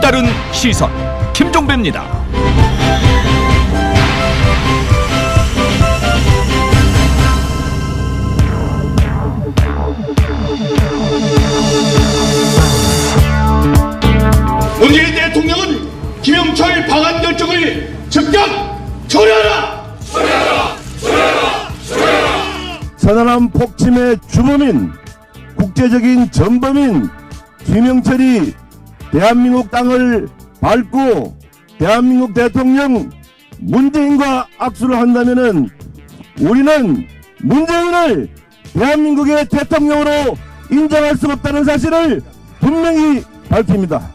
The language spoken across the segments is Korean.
색다른 시선 김종배입니다. 문재인 대통령은 김영철 방한 결정을 즉각 철회하라! 서해안 폭침의 주범인 국제적인 전범인 김영철이 대한민국 땅을 밟고 대한민국 대통령 문재인과 악수를 한다면은 우리는 문재인을 대한민국의 대통령으로 인정할 수 없다는 사실을 분명히 밝힙니다.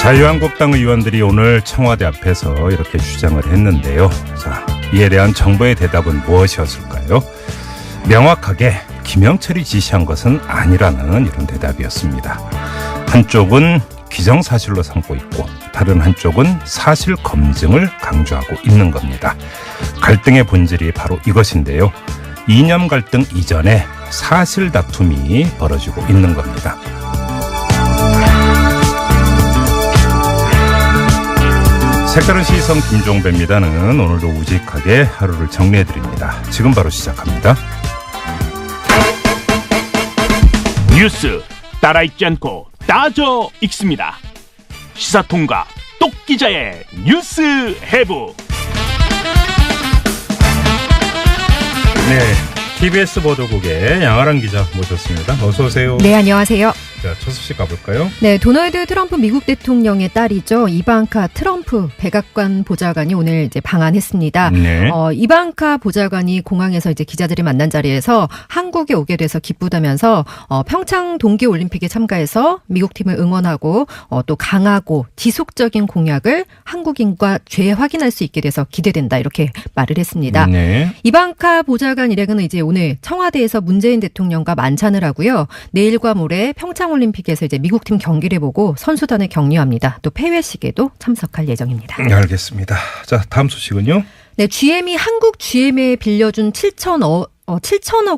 자유한국당 의원들이 오늘 청와대 앞에서 이렇게 주장을 했는데요. 자, 이에 대한 정부의 대답은 무엇이었을까요? 명확하게 김영철이 지시한 것은 아니라는 이런 대답이었습니다. 한쪽은 기정사실로 삼고 있고 다른 한쪽은 사실 검증을 강조하고 있는 겁니다. 갈등의 본질이 바로 이것인데요. 이념 갈등 이전에 사실 다툼이 벌어지고 있는 겁니다. 색다른 시선 김종배입니다는 오늘도 우직하게 하루를 정리해드립니다. 지금 바로 시작합니다. 뉴스 따라 읽지 않고 따져 읽습니다. 시사통과 똑기자의 뉴스 해부. 네, TBS 보도국의 양아랑 기자 모셨습니다. 어서 오세요. 네, 안녕하세요. 자, 첫 소식 가볼까요? 네, 도널드 트럼프 미국 대통령의 딸이죠. 이방카 트럼프 백악관 보좌관이 오늘 이제 방한했습니다. 네. 이방카 보좌관이 공항에서 이제 기자들이 만난 자리에서 한국에 오게 돼서 기쁘다면서 평창 동계올림픽에 참가해서 미국 팀을 응원하고 또 강하고 지속적인 공약을 한국인과 재확인할 수 있게 돼서 기대된다 이렇게 말을 했습니다. 네. 이방카 보좌관 일행은 이제 오늘 청와대에서 문재인 대통령과 만찬을 하고요. 내일과 모레 평창 올림픽에서 이제 미국팀 경기를 보고 선수단을 격려합니다. 또 폐회식에도 참석할 예정입니다. 네, 알겠습니다. 자, 다음 소식은요? 네, GM이 한국 GM에 빌려준 7천억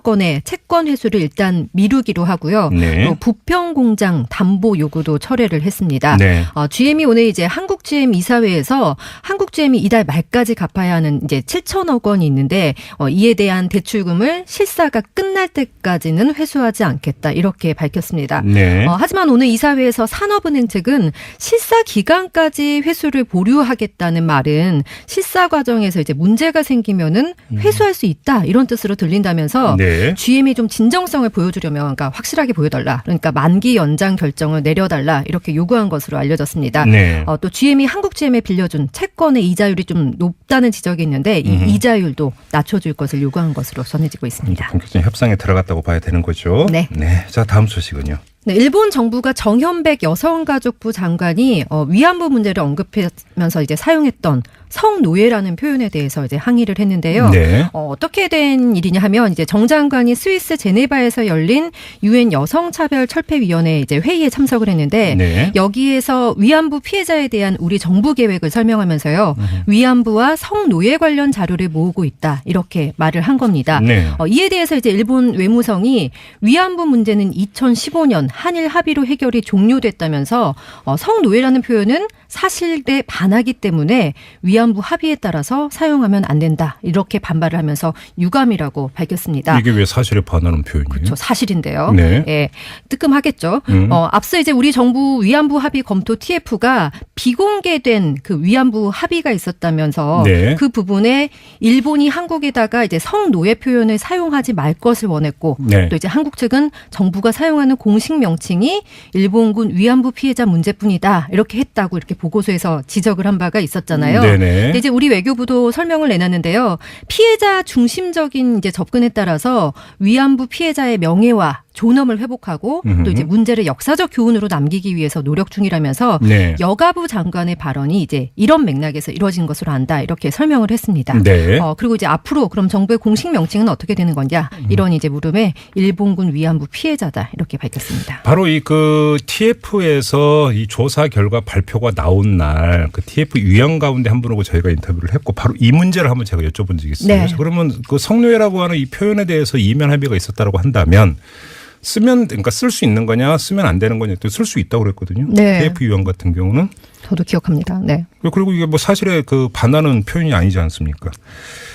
원의 채권 회수를 일단 미루기로 하고요. 네. 또 부평 공장 담보 요구도 철회를 했습니다. 네. GM이 오늘 이제 한국 GM 이사회에서 한국 GM이 이달 말까지 갚아야 하는 이제 7천억 원이 있는데 이에 대한 대출금을 실사가 끝날 때까지는 회수하지 않겠다 이렇게 밝혔습니다. 네. 하지만 오늘 이사회에서 산업은행 측은 실사 기간까지 회수를 보류하겠다는 말은 실사 과정에서 이제 문제가 생기면은 회수할 수 있다 이런 뜻으로 들린다면서 네. GM이 좀 진정성을 보여주려면 그러니까 확실하게 보여달라. 그러니까 만기 연장 결정을 내려달라 이렇게 요구한 것으로 알려졌습니다. 네. 또 GM이 한국 GM에 빌려준 채권의 이자율이 좀 높다는 지적이 있는데 이 이자율도 낮춰줄 것을 요구한 것으로 전해지고 있습니다. 본격적인 협상에 들어갔다고 봐야 되는 거죠. 네. 네. 자, 다음 소식은요. 네, 일본 정부가 정현백 여성가족부 장관이 위안부 문제를 언급하면서 이제 사용했던 성노예라는 표현에 대해서 이제 항의를 했는데요. 네. 어떻게 된 일이냐 하면 이제 정 장관이 스위스 제네바에서 열린 유엔 여성차별철폐위원회 이제 회의에 참석을 했는데 네. 여기에서 위안부 피해자에 대한 우리 정부 계획을 설명하면서요. 위안부와 성노예 관련 자료를 모으고 있다 이렇게 말을 한 겁니다. 네. 이에 대해서 이제 일본 외무성이 위안부 문제는 2015년 한일 합의로 해결이 종료됐다면서 성노예라는 표현은 사실에 반하기 때문에 위안부 합의에 따라서 사용하면 안 된다. 이렇게 반발을 하면서 유감이라고 밝혔습니다. 이게 왜 사실에 반하는 표현이에요? 그렇죠. 사실인데요. 네. 예, 뜨끔하겠죠. 앞서 이제 우리 정부 위안부 합의 검토 TF가 비공개된 그 위안부 합의가 있었다면서 네. 그 부분에 일본이 한국에다가 이제 성노예 표현을 사용하지 말 것을 원했고 네. 또 이제 한국 측은 정부가 사용하는 공식 명칭이 일본군 위안부 피해자 문제뿐이다. 이렇게 했다고 이렇게 보고서에서 지적을 한 바가 있었잖아요. 네네. 근데 이제 우리 외교부도 설명을 내놨는데요. 피해자 중심적인 이제 접근에 따라서 위안부 피해자의 명예와 존엄을 회복하고 또 이제 문제를 역사적 교훈으로 남기기 위해서 노력 중이라면서 네. 여가부 장관의 발언이 이제 이런 맥락에서 이루어진 것으로 안다 이렇게 설명을 했습니다. 네. 그리고 이제 앞으로 그럼 정부의 공식 명칭은 어떻게 되는 거냐 이런 이제 물음에 일본군 위안부 피해자다 이렇게 밝혔습니다. 바로 이 그 TF에서 이 조사 결과 발표가 나온 날 그 TF 위원 가운데 한 분하고 저희가 인터뷰를 했고 바로 이 문제를 한번 제가 여쭤본 적이 있어요. 네. 그러면 그 성노예라고 하는 이 표현에 대해서 이면 합의가 있었다라고 한다면 그러니까 쓸 수 있는 거냐 쓰면 안 되는 거냐 또 쓸 수 있다고 그랬거든요. 네. TF 위원 같은 경우는 저도 기억합니다. 네. 그리고 이게 뭐 사실에 그 반하는 표현이 아니지 않습니까?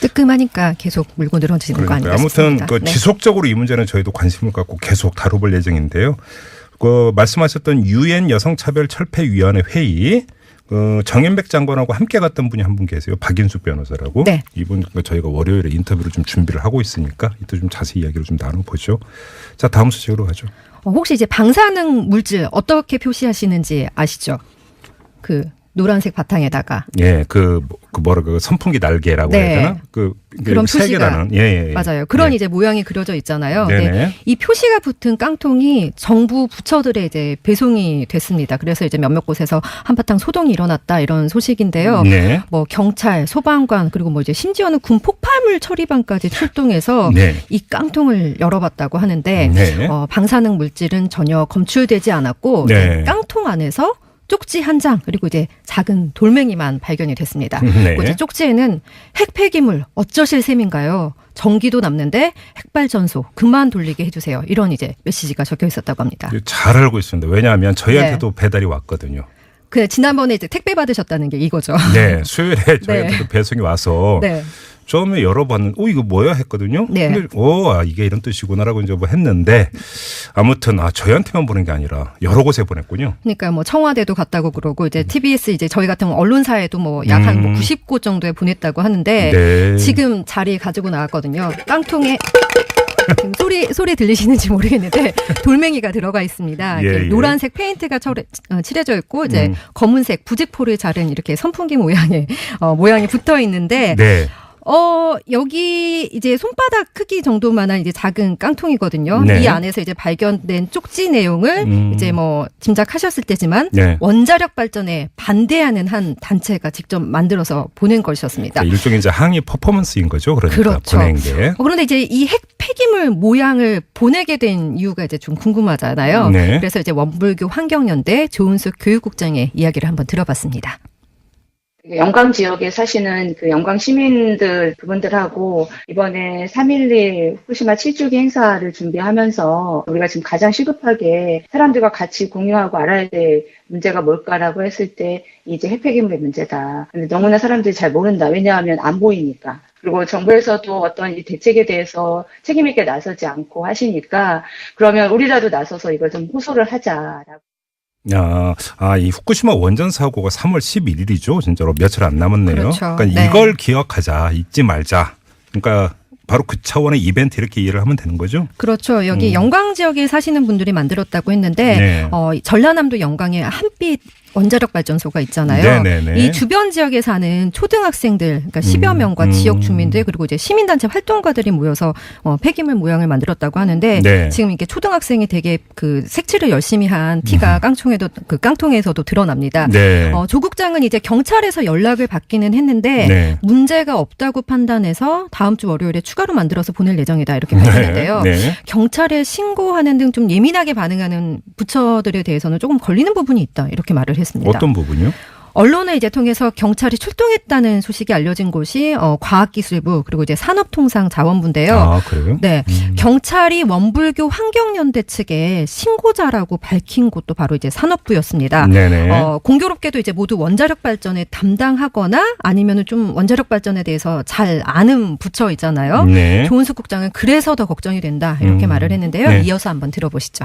뜨끔하니까 계속 물고 늘어지는 거 그러니까 아니겠습니까? 아무튼 그 네. 지속적으로 이 문제는 저희도 관심을 갖고 계속 다뤄볼 예정인데요. 그 말씀하셨던 유엔 여성차별철폐위원회 회의 정현백 장관하고 함께 갔던 분이 한 분 계세요. 박인숙 변호사라고. 네. 이분 저희가 월요일에 인터뷰를 좀 준비를 하고 있으니까 이때 좀 자세히 이야기를 좀 나눠보죠. 자, 다음 소식으로 가죠. 혹시 이제 방사능 물질 어떻게 표시하시는지 아시죠? 그 노란색 바탕에다가 예, 그 선풍기 날개라고 네. 해야 되나? 그런 세 표시가 개라는. 예. 맞아요. 그런 예. 이제 모양이 그려져 있잖아요. 네네. 네. 이 표시가 붙은 깡통이 정부 부처들에 이제 배송이 됐습니다. 그래서 이제 몇몇 곳에서 한바탕 소동이 일어났다 이런 소식인데요. 네. 뭐 경찰, 소방관 그리고 뭐 이제 심지어는 군 폭발물 처리반까지 출동해서 네. 이 깡통을 열어봤다고 하는데 네. 방사능 물질은 전혀 검출되지 않았고 네. 이제 깡통 안에서 쪽지 한 장 그리고 이제 작은 돌멩이만 발견이 됐습니다. 네. 그리고 이제 쪽지에는 핵 폐기물 어쩌실 셈인가요? 전기도 남는데 핵발전소 그만 돌리게 해주세요. 이런 이제 메시지가 적혀 있었다고 합니다. 잘 알고 있습니다. 왜냐하면 저희한테도 배달이 왔거든요. 그 지난번에 이제 택배 받으셨다는 게 이거죠. 네, 수요일에 저희한테도 배송이 와서 네. 처음에 열어봤는데 이거 뭐야 했거든요. 네. 근데 이게 이런 뜻이구나라고 이제 뭐 했는데 아무튼 저희한테만 보낸 게 아니라 여러 곳에 보냈군요. 그러니까 뭐 청와대도 갔다고 그러고 이제 TBS 이제 저희 같은 언론사에도 뭐 약 한 90곳 정도에 보냈다고 하는데 네. 지금 자리에 가지고 나왔거든요. 깡통에 지금 소리 들리시는지 모르겠는데 돌멩이가 들어가 있습니다. 이렇게 예. 노란색 페인트가 칠해져 있고 이제 검은색 부직포를 자른 이렇게 선풍기 모양의 모양이 붙어 있는데 네. 여기 이제 손바닥 크기 정도만한 이제 작은 깡통이거든요. 네. 이 안에서 이제 발견된 쪽지 내용을 이제 뭐 짐작하셨을 때지만 네. 원자력 발전에 반대하는 한 단체가 직접 만들어서 보낸 것이었습니다. 그러니까 일종의 이제 항의 퍼포먼스인 거죠. 그러니까 그렇죠. 보낸 게. 그런데 이제 이 핵 폐기물 모양을 보내게 된 이유가 이제 좀 궁금하잖아요. 네. 그래서 이제 원불교 환경연대 조은숙 교육국장의 이야기를 한번 들어봤습니다. 영광 지역에 사시는 그 영광 시민들 그분들하고 이번에 3.11 후쿠시마 7주기 행사를 준비하면서 우리가 지금 가장 시급하게 사람들과 같이 공유하고 알아야 될 문제가 뭘까라고 했을 때 이제 핵폐기물의 문제다. 근데 너무나 사람들이 잘 모른다. 왜냐하면 안 보이니까. 그리고 정부에서도 어떤 이 대책에 대해서 책임 있게 나서지 않고 하시니까 그러면 우리라도 나서서 이걸 좀 호소를 하자라고. 이 후쿠시마 원전 사고가 3월 11일이죠. 진짜로 며칠 안 남았네요. 그렇죠. 그러니까 네. 이걸 기억하자, 잊지 말자. 그러니까 바로 그 차원의 이벤트 이렇게 이해를 하면 되는 거죠. 그렇죠. 여기 영광 지역에 사시는 분들이 만들었다고 했는데 네. 전라남도 영광에 한빛 원자력 발전소가 있잖아요. 네네네. 이 주변 지역에 사는 초등학생들, 그러니까 10여 명과 지역 주민들 그리고 이제 시민단체 활동가들이 모여서 폐기물 모양을 만들었다고 하는데 네. 지금 이게 초등학생이 되게 그 색칠을 열심히 한 티가 깡통에서도 드러납니다. 네. 조 국장은 이제 경찰에서 연락을 받기는 했는데 네. 문제가 없다고 판단해서 다음 주 월요일에 추가로 만들어서 보낼 예정이다 이렇게 밝혔는데요. 네. 경찰에 신고하는 등 좀 예민하게 반응하는 부처들에 대해서는 조금 걸리는 부분이 있다 이렇게 말을 했습니다. 어떤 부분이요? 언론을 이제 통해서 경찰이 출동했다는 소식이 알려진 곳이 과학기술부 그리고 이제 산업통상자원부인데요. 그래요? 네, 경찰이 원불교 환경연대 측에 신고자라고 밝힌 곳도 바로 이제 산업부였습니다. 네네. 공교롭게도 이제 모두 원자력 발전에 담당하거나 아니면은 좀 원자력 발전에 대해서 잘 아는 부처 있잖아요. 네. 조은숙 국장은 그래서 더 걱정이 된다 이렇게 말을 했는데요. 네. 이어서 한번 들어보시죠.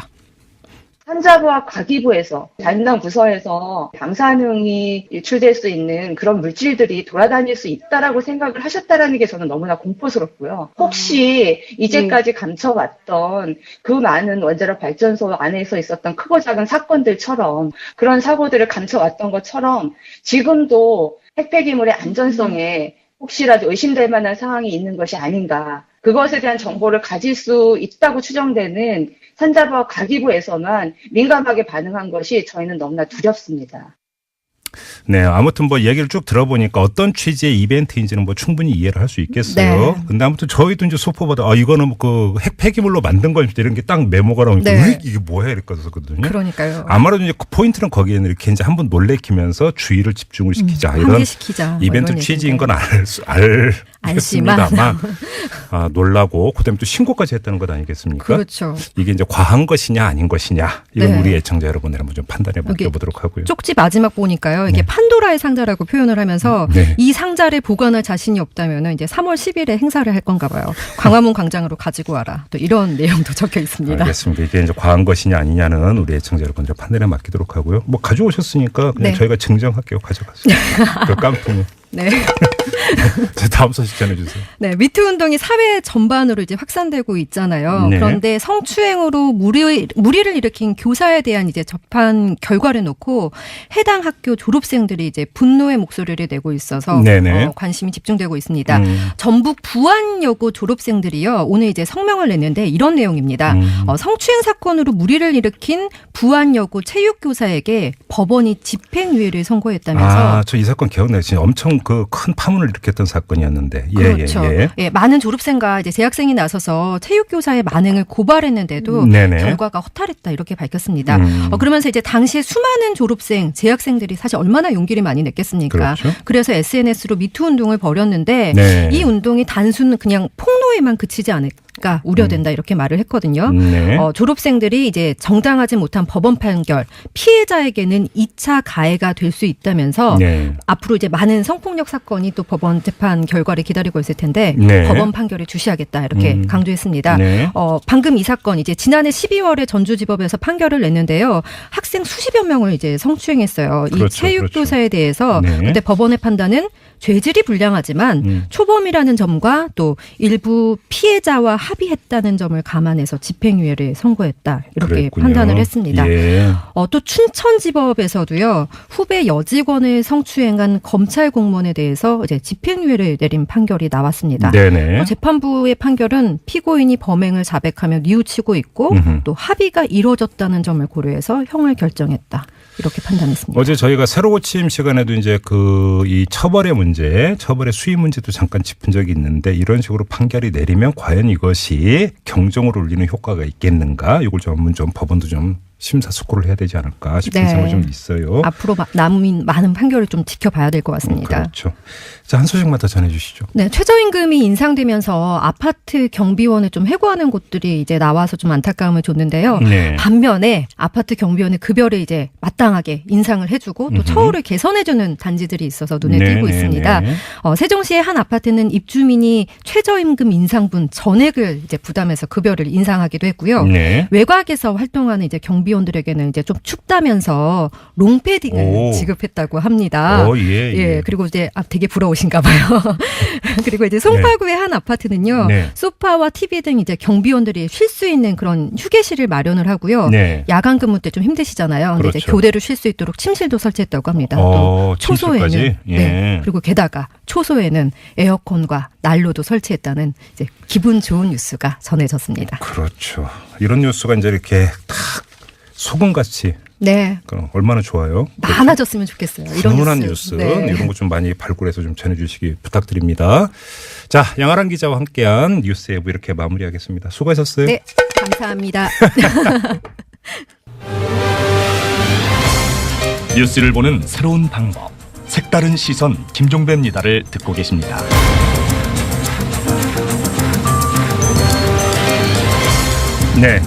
산자부와 과기부에서 자민당 부서에서 방사능이 유출될 수 있는 그런 물질들이 돌아다닐 수 있다라고 생각을 하셨다라는 게 저는 너무나 공포스럽고요. 혹시 이제까지 감춰왔던 그 많은 원자력 발전소 안에서 있었던 크고 작은 사건들처럼 그런 사고들을 감춰왔던 것처럼 지금도 핵폐기물의 안전성에 혹시라도 의심될 만한 상황이 있는 것이 아닌가. 그것에 대한 정보를 가질 수 있다고 추정되는 산자부와 가기부에서만 민감하게 반응한 것이 저희는 너무나 두렵습니다. 네, 아무튼 뭐 얘기를 쭉 들어보니까 어떤 취지의 이벤트인지는 뭐 충분히 이해를 할 수 있겠어요. 네. 근데 아무튼 저희도 이제 소포보다 이거는 그 핵 폐기물로 만든 걸 이런 게 딱 메모가 나오니까 네. 이게 뭐야 이랬거든요. 그러니까요. 아마도 이제 그 포인트는 거기에는 이렇게 이제 한번 놀래키면서 주의를 집중을 시키자 이런 환기시키자. 이벤트 이런 취지인 얘기인데. 건 알지만. 알겠습니다만 놀라고 그다음에 또 신고까지 했다는 것 아니겠습니까? 그렇죠. 이게 이제 과한 것이냐 아닌 것이냐 이건 네. 우리 애청자 여러분들 한번 좀 판단해 여기 보도록 하고요. 쪽지 마지막 보니까요. 이게 네. 판도라의 상자라고 표현을 하면서 네. 이 상자를 보관할 자신이 없다면 이제 3월 10일에 행사를 할 건가 봐요. 광화문 광장으로 가지고 와라. 또 이런 내용도 적혀 있습니다. 알겠습니다. 이게 이제 과한 것이냐 아니냐는 우리 애청자 여러분들 판단에 맡기도록 하고요. 뭐 가져오셨으니까 그냥 네. 저희가 증정할게요. 가져가세요. 그 깡통이. 네. 다음 소식 전해주세요. 네, 미투 운동이 사회 전반으로 이제 확산되고 있잖아요. 네. 그런데 성추행으로 무리를 일으킨 교사에 대한 이제 접한 결과를 놓고 해당 학교 졸업생들이 이제 분노의 목소리를 내고 있어서 네네. 관심이 집중되고 있습니다. 전북 부안여고 졸업생들이요 오늘 이제 성명을 냈는데 이런 내용입니다. 성추행 사건으로 무리를 일으킨 부안여고 체육교사에게 법원이 집행유예를 선고했다면서. 저 이 사건 기억나요. 진짜 엄청 그 큰 파문을 일으켰던 사건이었는데. 그렇죠. 예. 예, 많은 졸업생과 이제 재학생이 나서서 체육교사의 만행을 고발했는데도 네네. 결과가 허탈했다 이렇게 밝혔습니다. 음. 그러면서 이제 당시에 수많은 졸업생, 재학생들이 사실 얼마나 용기를 많이 냈겠습니까? 그렇죠. 그래서 SNS로 미투 운동을 벌였는데 네. 이 운동이 단순 그냥 폭로에만 그치지 않을까 우려된다 이렇게 말을 했거든요. 네. 졸업생들이 이제 정당하지 못한 법원 판결, 피해자에게는 2차 가해가 될 수 있다면서 네. 앞으로 이제 많은 성폭력 사건이 또 법원 재판 결과를 기다리고 있을 텐데 네. 법원 판결을 주시하겠다 이렇게 강조했습니다. 네. 방금 이 사건 이제 지난해 12월에 전주지법에서 판결을 냈는데요. 학생 수십여 명을 이제 성추행했어요. 이 그렇죠, 체육교사에 대해서 네. 그때 법원의 판단은 죄질이 불량하지만 초범이라는 점과 또 일부 피해자와 합의했다는 점을 감안해서 집행유예를 선고했다 이렇게 그랬군요. 판단을 했습니다. 예. 또 춘천지법에서도요 후배 여직원을 성추행한 검찰 공무원에 대해서 이제 집행유예를 내린 판결이 나왔습니다. 네네. 재판부의 판결은 피고인이 범행을 자백하며 뉘우치고 있고 또 합의가 이루어졌다는 점을 고려해서 형을 결정했다 이렇게 판단했습니다. 어제 저희가 새로 고침 시간에도 이제 이 처벌의 문제, 처벌의 수위 문제도 잠깐 짚은 적이 있는데 이런 식으로 판결이 내리면 과연 이것이 경종을 울리는 효과가 있겠는가? 이걸 좀 법원도 좀 심사숙고를 해야 되지 않을까 싶은 네. 생각이 좀 있어요. 앞으로 남은 많은 판결을 좀 지켜봐야 될 것 같습니다. 그렇죠. 자, 한 소식만 더 전해주시죠. 네, 최저임금이 인상되면서 아파트 경비원을 좀 해고하는 곳들이 이제 나와서 좀 안타까움을 줬는데요. 네. 반면에 아파트 경비원의 급여를 이제 마땅하게 인상을 해주고 또 처우를 개선해주는 단지들이 있어서 눈에 띄고 있습니다. 세종시의 한 아파트는 입주민이 최저임금 인상분 전액을 이제 부담해서 급여를 인상하기도 했고요. 네. 외곽에서 활동하는 이제 경비원들에게는 이제 좀 춥다면서 롱패딩을 지급했다고 합니다. 예. 그리고 이제 되게 부러우신가 봐요. 그리고 이제 송파구의 한 아파트는요. 네. 소파와 TV 등 이제 경비원들이 쉴 수 있는 그런 휴게실을 마련을 하고요. 네. 야간 근무 때 좀 힘드시잖아요. 근데 이제 그렇죠. 교대로 쉴 수 있도록 침실도 설치했다고 합니다. 또 초소에는 침실까지? 예. 네. 그리고 게다가 초소에는 에어컨과 난로도 설치했다는 이제 기분 좋은 뉴스가 전해졌습니다. 그렇죠. 이런 뉴스가 이제 이렇게 딱 소금같이 네. 얼마나 좋아요. 많아졌으면 좋겠어요. 이런 훈훈한 뉴스. 뉴스 네. 이런 거 좀 많이 발굴해서 좀 전해주시기 부탁드립니다. 자, 양아란 기자와 함께한 뉴스 예부 이렇게 마무리하겠습니다. 수고하셨어요. 네, 감사합니다. 뉴스를 보는 새로운 방법, 색다른 시선 김종배입니다를 듣고 계십니다. 네.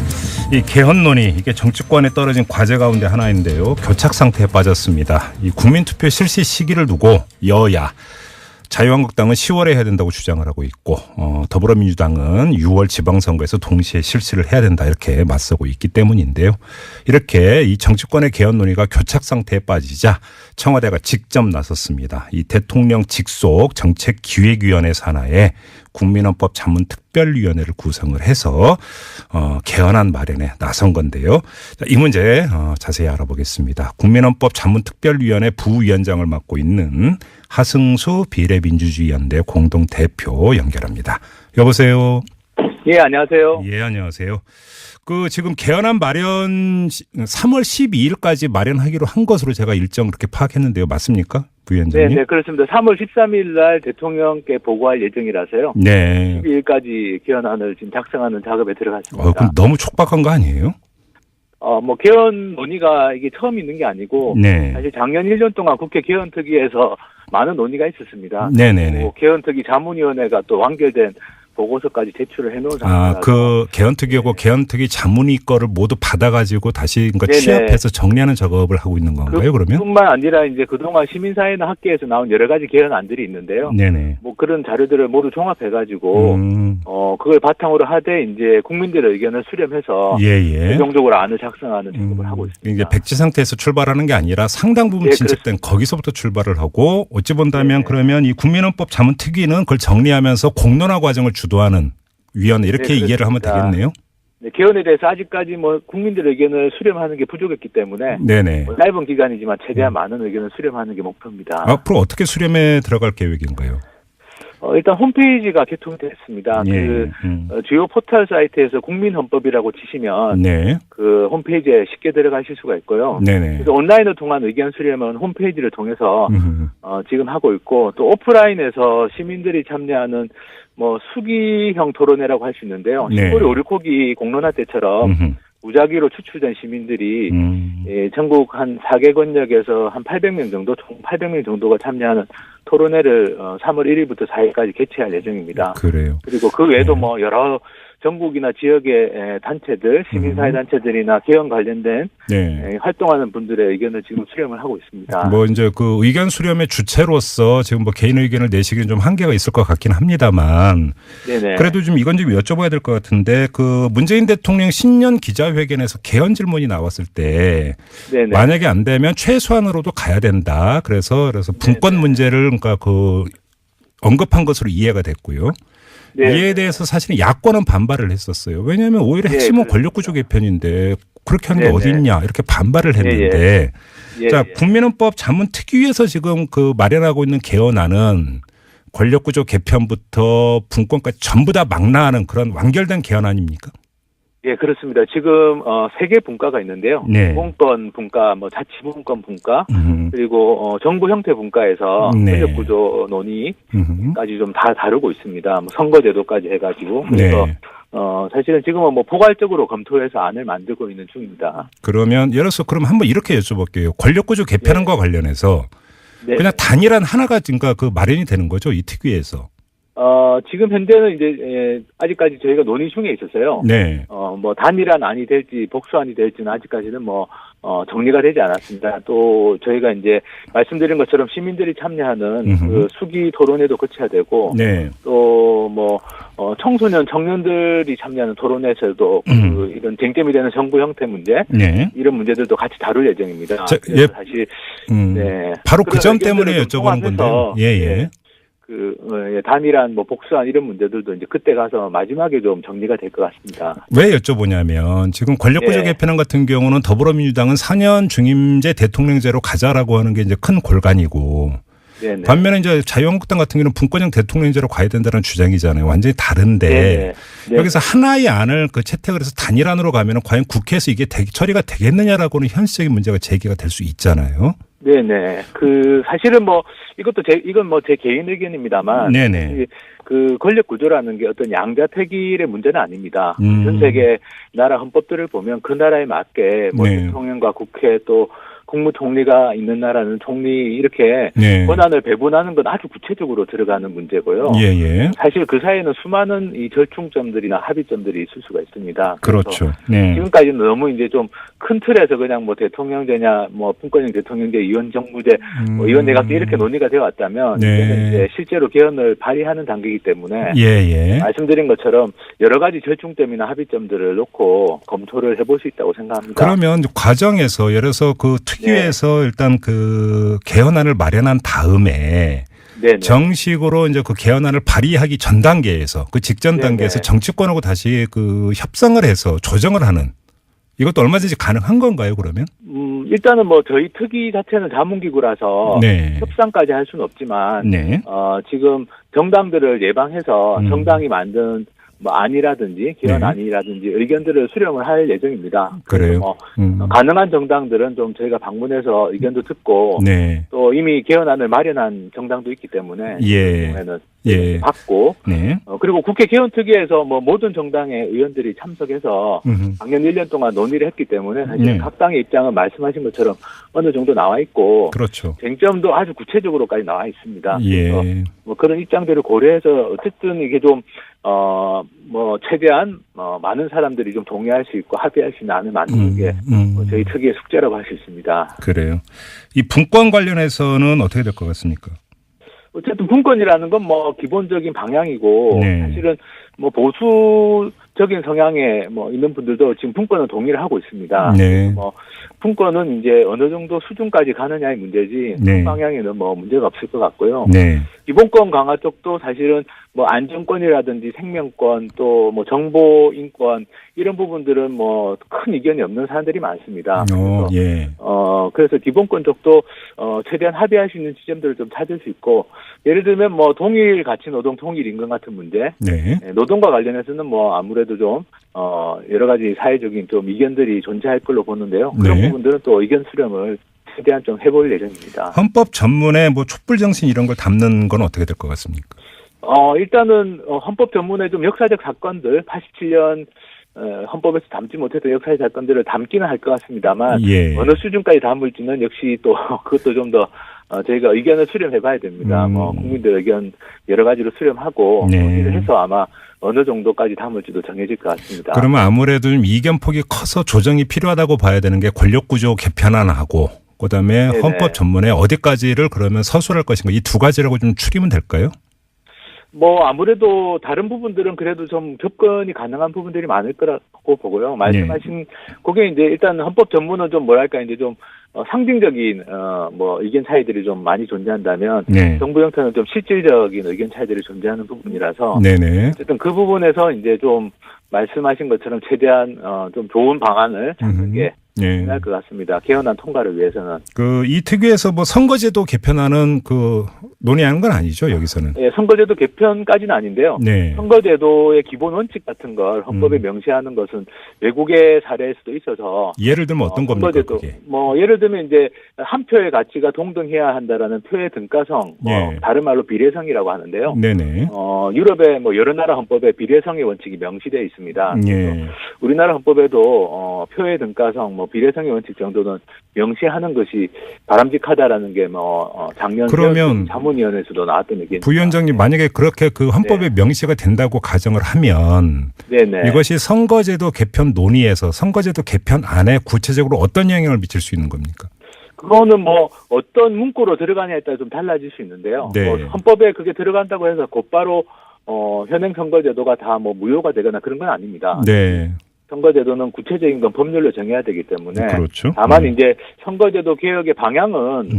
이 개헌론이 이게 정치권에 떨어진 과제 가운데 하나인데요. 교착 상태에 빠졌습니다. 이 국민투표 실시 시기를 두고 여야 자유한국당은 10월에 해야 된다고 주장을 하고 있고 더불어민주당은 6월 지방선거에서 동시에 실시를 해야 된다 이렇게 맞서고 있기 때문인데요. 이렇게 이 정치권의 개헌 논의가 교착 상태에 빠지자 청와대가 직접 나섰습니다. 이 대통령 직속 정책기획위원회 산하에 국민헌법 자문특별위원회를 구성을 해서 개헌안 마련에 나선 건데요. 이 문제 자세히 알아보겠습니다. 국민헌법 자문특별위원회 부위원장을 맡고 있는 하승수 비례민주주의연대 공동대표 연결합니다. 여보세요. 예, 안녕하세요. 예, 안녕하세요. 지금 개헌안 마련 3월 12일까지 마련하기로 한 것으로 제가 일정 그렇게 파악했는데요. 맞습니까? 부위원장님? 네, 그렇습니다. 3월 13일 날 대통령께 보고할 예정이라서요. 네. 12일까지 개헌안을 지금 작성하는 작업에 들어갔습니다. 그럼 너무 촉박한 거 아니에요? 개헌 논의가 이게 처음 있는 게 아니고 네. 사실 작년 1년 동안 국회 개헌특위에서 많은 논의가 있었습니다. 네네네. 개헌특위 자문위원회가 또 완결된 보고서까지 제출을 해놓은 상태라서. 개헌특위하고 개헌특위 자문위 거를 모두 받아가지고 다시 그러니까 네네. 취합해서 정리하는 작업을 하고 있는 건가요, 그러면? 뿐만 아니라 이제 그동안 시민사회나 학계에서 나온 여러 가지 개헌안들이 있는데요. 네네. 그런 자료들을 모두 종합해가지고, 그걸 바탕으로 하되 이제 국민들의 의견을 수렴해서. 예예. 최종적으로 안을 작성하는 작업을 하고 있습니다. 이제 백지 상태에서 출발하는 게 아니라 상당 부분 진척된 거기서부터 출발을 하고 어찌 본다면 그러면 이 국민헌법 자문특위는 그걸 정리하면서 공론화 과정을 주도하는 위원회 이렇게 이해를 하면 되겠네요. 네, 개헌에 대해서 아직까지 국민들의 의견을 수렴하는 게 부족했기 때문에 네네. 짧은 기간이지만 최대한 많은 의견을 수렴하는 게 목표입니다. 앞으로 어떻게 수렴에 들어갈 계획인가요? 일단 홈페이지가 개통됐습니다. 예. 주요 포털 사이트에서 국민헌법이라고 치시면 네. 그 홈페이지에 쉽게 들어가실 수가 있고요. 네네. 그래서 온라인을 통한 의견 수렴은 홈페이지를 통해서 지금 하고 있고 또 오프라인에서 시민들이 참여하는 수기형 토론회라고 할 수 있는데요. 네. 시골이 오리코기 공론화 때처럼 무작위로 추출된 시민들이 전국 한 4개 권역에서 한 800명 정도, 총 800명 정도가 참여하는 토론회를 3월 1일부터 4일까지 개최할 예정입니다. 그래요. 그리고 그 외에도 여러 전국이나 지역의 단체들, 시민사회 단체들이나 개헌 관련된 활동하는 분들의 의견을 지금 수렴을 하고 있습니다. 이제 그 의견 수렴의 주체로서 지금 개인 의견을 내시기는 좀 한계가 있을 것 같긴 합니다만. 네네. 그래도 좀 이건 좀 여쭤봐야 될 것 같은데 문재인 대통령 신년 기자회견에서 개헌 질문이 나왔을 때 네네. 만약에 안 되면 최소한으로도 가야 된다. 그래서 분권 네네. 문제를 그러니까 언급한 것으로 이해가 됐고요. 네. 이에 대해서 사실은 야권은 반발을 했었어요. 왜냐하면 오히려 핵심은 권력구조 개편인데 그렇게 하는 게 어디 있냐 이렇게 반발을 했는데 자 국민헌법 자문특위에서 지금 마련하고 있는 개헌안은 권력구조 개편부터 분권까지 전부 다 망라하는 그런 완결된 개헌 아닙니까? 예, 그렇습니다. 지금 3개 분과가 있는데요. 네. 공권 분과, 자치분권 분과, 그리고 정부 형태 분과에서 권력구조 논의까지 좀 다 다루고 있습니다. 선거제도까지 해가지고 그래서 사실은 지금은 포괄적으로 검토해서 안을 만들고 있는 중입니다. 그러면 예를 들어서 그럼 한번 이렇게 여쭤볼게요. 권력구조 개편과 관련해서 그냥 단일한 하나가 그러니까 마련이 되는 거죠, 이 특위에서. 지금 현재는 이제 아직까지 저희가 논의 중에 있어서요. 네. 단일한 안이 될지 복수안이 될지는 아직까지는 정리가 되지 않았습니다. 또 저희가 이제 말씀드린 것처럼 시민들이 참여하는 수기 토론회도 거쳐야 되고, 네. 또 청소년 청년들이 참여하는 토론회에서도 이런 쟁점이 되는 정부 형태 문제, 네. 이런 문제들도 같이 다룰 예정입니다. 사실 바로 그 점 때문에 여쭤보는 건데요. 예. 단일한 복수안 이런 문제들도 이제 그때 가서 마지막에 좀 정리가 될 것 같습니다. 왜 여쭤보냐면 지금 권력구조 개편안 같은 경우는 더불어민주당은 4년 중임제 대통령제로 가자라고 하는 게 이제 큰 골간이고 네네. 반면에 이제 자유한국당 같은 경우는 분권형 대통령제로 가야 된다는 주장이잖아요. 완전히 다른데 네네. 여기서 하나의 안을 채택을 해서 단일안으로 가면 과연 국회에서 이게 처리가 되겠느냐라고는 현실적인 문제가 제기가 될 수 있잖아요. 네네. 사실은 이건 제 개인 의견입니다만. 네네. 권력 구조라는 게 어떤 양자택일의 문제는 아닙니다. 전 세계 나라 헌법들을 보면 그 나라에 맞게 대통령과 국회 또 국무총리가 있는 나라는 총리 이렇게 권한을 배분하는 건 아주 구체적으로 들어가는 문제고요. 예예. 사실 그 사이에는 수많은 이 절충점들이나 합의점들이 있을 수가 있습니다. 그렇죠. 지금까지는 너무 이제 좀 큰 틀에서 그냥 대통령제냐 분권형 대통령제 이원 정부제 이원 내각제 이렇게 논의가 되어 왔다면 이제는 이제 실제로 개헌을 발의하는 단계이기 때문에 말씀드린 것처럼 여러 가지 절충점이나 합의점들을 놓고 검토를 해볼 수 있다고 생각합니다. 그러면 과정에서 예를 들어서 특위에서 일단 그 개헌안을 마련한 다음에 네네. 정식으로 이제 그 개헌안을 발의하기 전 단계에서 그 직전 단계에서 네네. 정치권하고 다시 그 협상을 해서 조정을 하는 이것도 얼마든지 가능한 건가요, 그러면? 일단은 뭐 저희 특위 자체는 자문기구라서 네. 협상까지 할 수는 없지만 네. 지금 정당들을 예방해서 음. 정당이 만든 뭐 안이라든지 개헌안이라든지 의견들을 수렴을 할 예정입니다. 그래요? 뭐 가능한 정당들은 좀 저희가 방문해서 의견도 듣고 네. 또 이미 개헌안을 마련한 정당도 있기 때문에 예. 경우에는 예. 받고 네. 그리고 국회 개헌특위에서 뭐 모든 정당의 의원들이 참석해서 작년 1년 동안 논의를 했기 때문에 사실 네. 각 당의 입장은 말씀하신 것처럼 어느 정도 나와 있고 그렇죠. 쟁점도 아주 구체적으로까지 나와 있습니다. 예. 그래서 뭐 그런 입장들을 고려해서 어쨌든 이게 좀 뭐 최대한 많은 사람들이 좀 동의할 수 있고 합의할 수 있는 안을 만드는 게 뭐 저희 특위의 숙제라고 할 수 있습니다. 그래요. 이 분권 관련해서는 어떻게 될 것 같습니까? 어쨌든 분권이라는 건 뭐 기본적인 방향이고 네. 사실은 뭐 보수적인 성향에 뭐 있는 분들도 지금 분권은 동의를 하고 있습니다. 네. 뭐 분권은 이제 어느 정도 수준까지 가느냐의 문제지 네. 그 방향에는 뭐 문제가 없을 것 같고요. 네. 기본권 강화 쪽도 사실은 뭐 안전권이라든지 생명권 또 뭐 정보 인권 이런 부분들은 뭐 큰 이견이 없는 사람들이 많습니다. 그래서 예. 그래서 기본권 쪽도 최대한 합의할 수 있는 지점들을 좀 찾을 수 있고 예를 들면 뭐 동일 가치 노동 통일 임금 같은 문제 네. 노동과 관련해서는 뭐 아무래도 좀 여러 가지 사회적인 좀 이견들이 존재할 걸로 보는데요. 그런 네. 부분들은 또 의견 수렴을 최대한 좀 해볼 예정입니다. 헌법 전문에 뭐 촛불 정신 이런 걸 담는 건 어떻게 될 것 같습니까? 일단은 헌법 전문에 좀 역사적 사건들 87년 헌법에서 담지 못했던 역사의 사건들을 담기는 할 것 같습니다만 예. 어느 수준까지 담을지는 역시 또 그것도 좀 더 저희가 의견을 수렴해봐야 됩니다. 뭐 국민들 의견 여러 가지로 수렴하고 네. 논의를 해서 아마 어느 정도까지 담을지도 정해질 것 같습니다. 그러면 아무래도 좀 이견 폭이 커서 조정이 필요하다고 봐야 되는 게 권력구조 개편안하고 그다음에 네네. 헌법 전문에 어디까지를 그러면 서술할 것인가 이 두 가지라고 좀 추리면 될까요? 뭐 아무래도 다른 부분들은 그래도 좀 접근이 가능한 부분들이 많을 거라고 보고요. 말씀하신 그게 이제 일단 헌법 전문은 좀 뭐랄까 이제 좀 상징적인 뭐 의견 차이들이 좀 많이 존재한다면 네. 정부 형태는 좀 실질적인 의견 차이들이 존재하는 부분이라서 네네. 어쨌든 그 부분에서 이제 좀 말씀하신 것처럼 최대한 좀 좋은 방안을 찾는 게 예. 필요할 것 같습니다. 개헌안 통과를 위해서는. 이 특위에서 뭐 선거제도 개편하는 그 논의하는 건 아니죠, 여기서는. 예, 선거제도 개편까지는 아닌데요. 네. 선거제도의 기본 원칙 같은 걸 헌법에 명시하는 것은 외국의 사례에서도 있어서 예를 들면 어떤 겁니까, 선거제도 그게? 뭐 예를 들면 이제 한 표의 가치가 동등해야 한다라는 표의 등가성, 뭐 예. 다른 말로 비례성이라고 하는데요. 네네. 유럽의 뭐 여러 나라 헌법에 비례성의 원칙이 명시되어 있습니다. 예. 우리나라 헌법에도 표의 등가성, 뭐 비례성의 원칙 정도는 명시하는 것이 바람직하다라는 게 뭐 작년 그러면 자문위원회에서도 나왔던 얘기입니다. 부위원장님 만약에 그렇게 그 헌법에 명시가 된다고 가정을 하면 네네. 이것이 선거제도 개편 논의에서 선거제도 개편 안에 구체적으로 어떤 영향을 미칠 수 있는 겁니까? 그거는 뭐 어떤 문구로 들어가냐에 따라 좀 달라질 수 있는데요. 네. 뭐 헌법에 그게 들어간다고 해서 곧바로 현행 선거제도가 다 뭐 무효가 되거나 그런 건 아닙니다. 네. 선거제도는 구체적인 건 법률로 정해야 되기 때문에 그렇죠. 다만 이제 선거제도 개혁의 방향은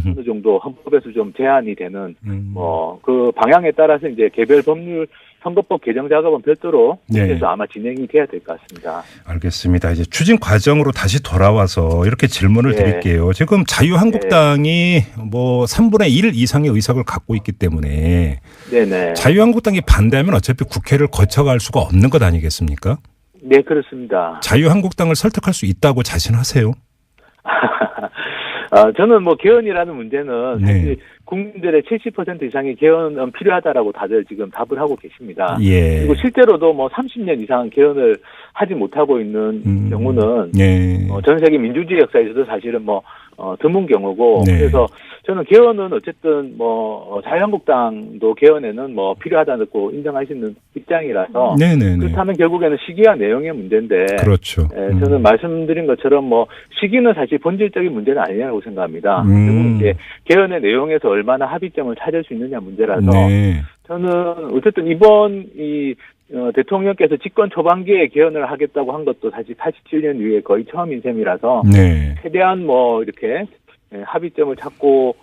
어느 정도 헌법에서 좀 제한이 되는 뭐 그 방향에 따라서 이제 개별 법률 선거법 개정 작업은 별도로 네. 국회에서 아마 진행이 돼야 될 것 같습니다. 알겠습니다. 이제 추진 과정으로 다시 돌아와서 이렇게 질문을 네. 드릴게요. 지금 자유한국당이 뭐 3분의 1 이상의 의석을 갖고 있기 때문에 네네. 자유한국당이 반대하면 어차피 국회를 거쳐갈 수가 없는 것 아니겠습니까? 네, 그렇습니다. 자유한국당을 설득할 수 있다고 자신하세요? 저는 뭐 개헌이라는 문제는 네. 사실 국민들의 70% 이상의 개헌은 필요하다라고 다들 지금 답을 하고 계십니다. 예. 그리고 실제로도 뭐 30년 이상 개헌을 하지 못하고 있는 경우는 예. 전 세계 민주주의 역사에서도 사실은 뭐 드문 경우고 네. 그래서 저는 개헌은 어쨌든 뭐 자유한국당도 개헌에는 뭐 필요하다고 인정하시는 입장이라서 네네네. 그렇다면 결국에는 시기와 내용의 문제인데 그렇죠. 저는 말씀드린 것처럼 뭐 시기는 사실 본질적인 문제는 아니라고 생각합니다. 결국 이제 개헌의 내용에서 얼마나 합의점을 찾을 수 있느냐 문제라서 네. 저는 어쨌든 이번 대통령께서 집권 초반기에 개헌을 하겠다고 한 것도 사실 87년 이후에 거의 처음인 셈이라서 네. 최대한 뭐 이렇게 합의점을 찾고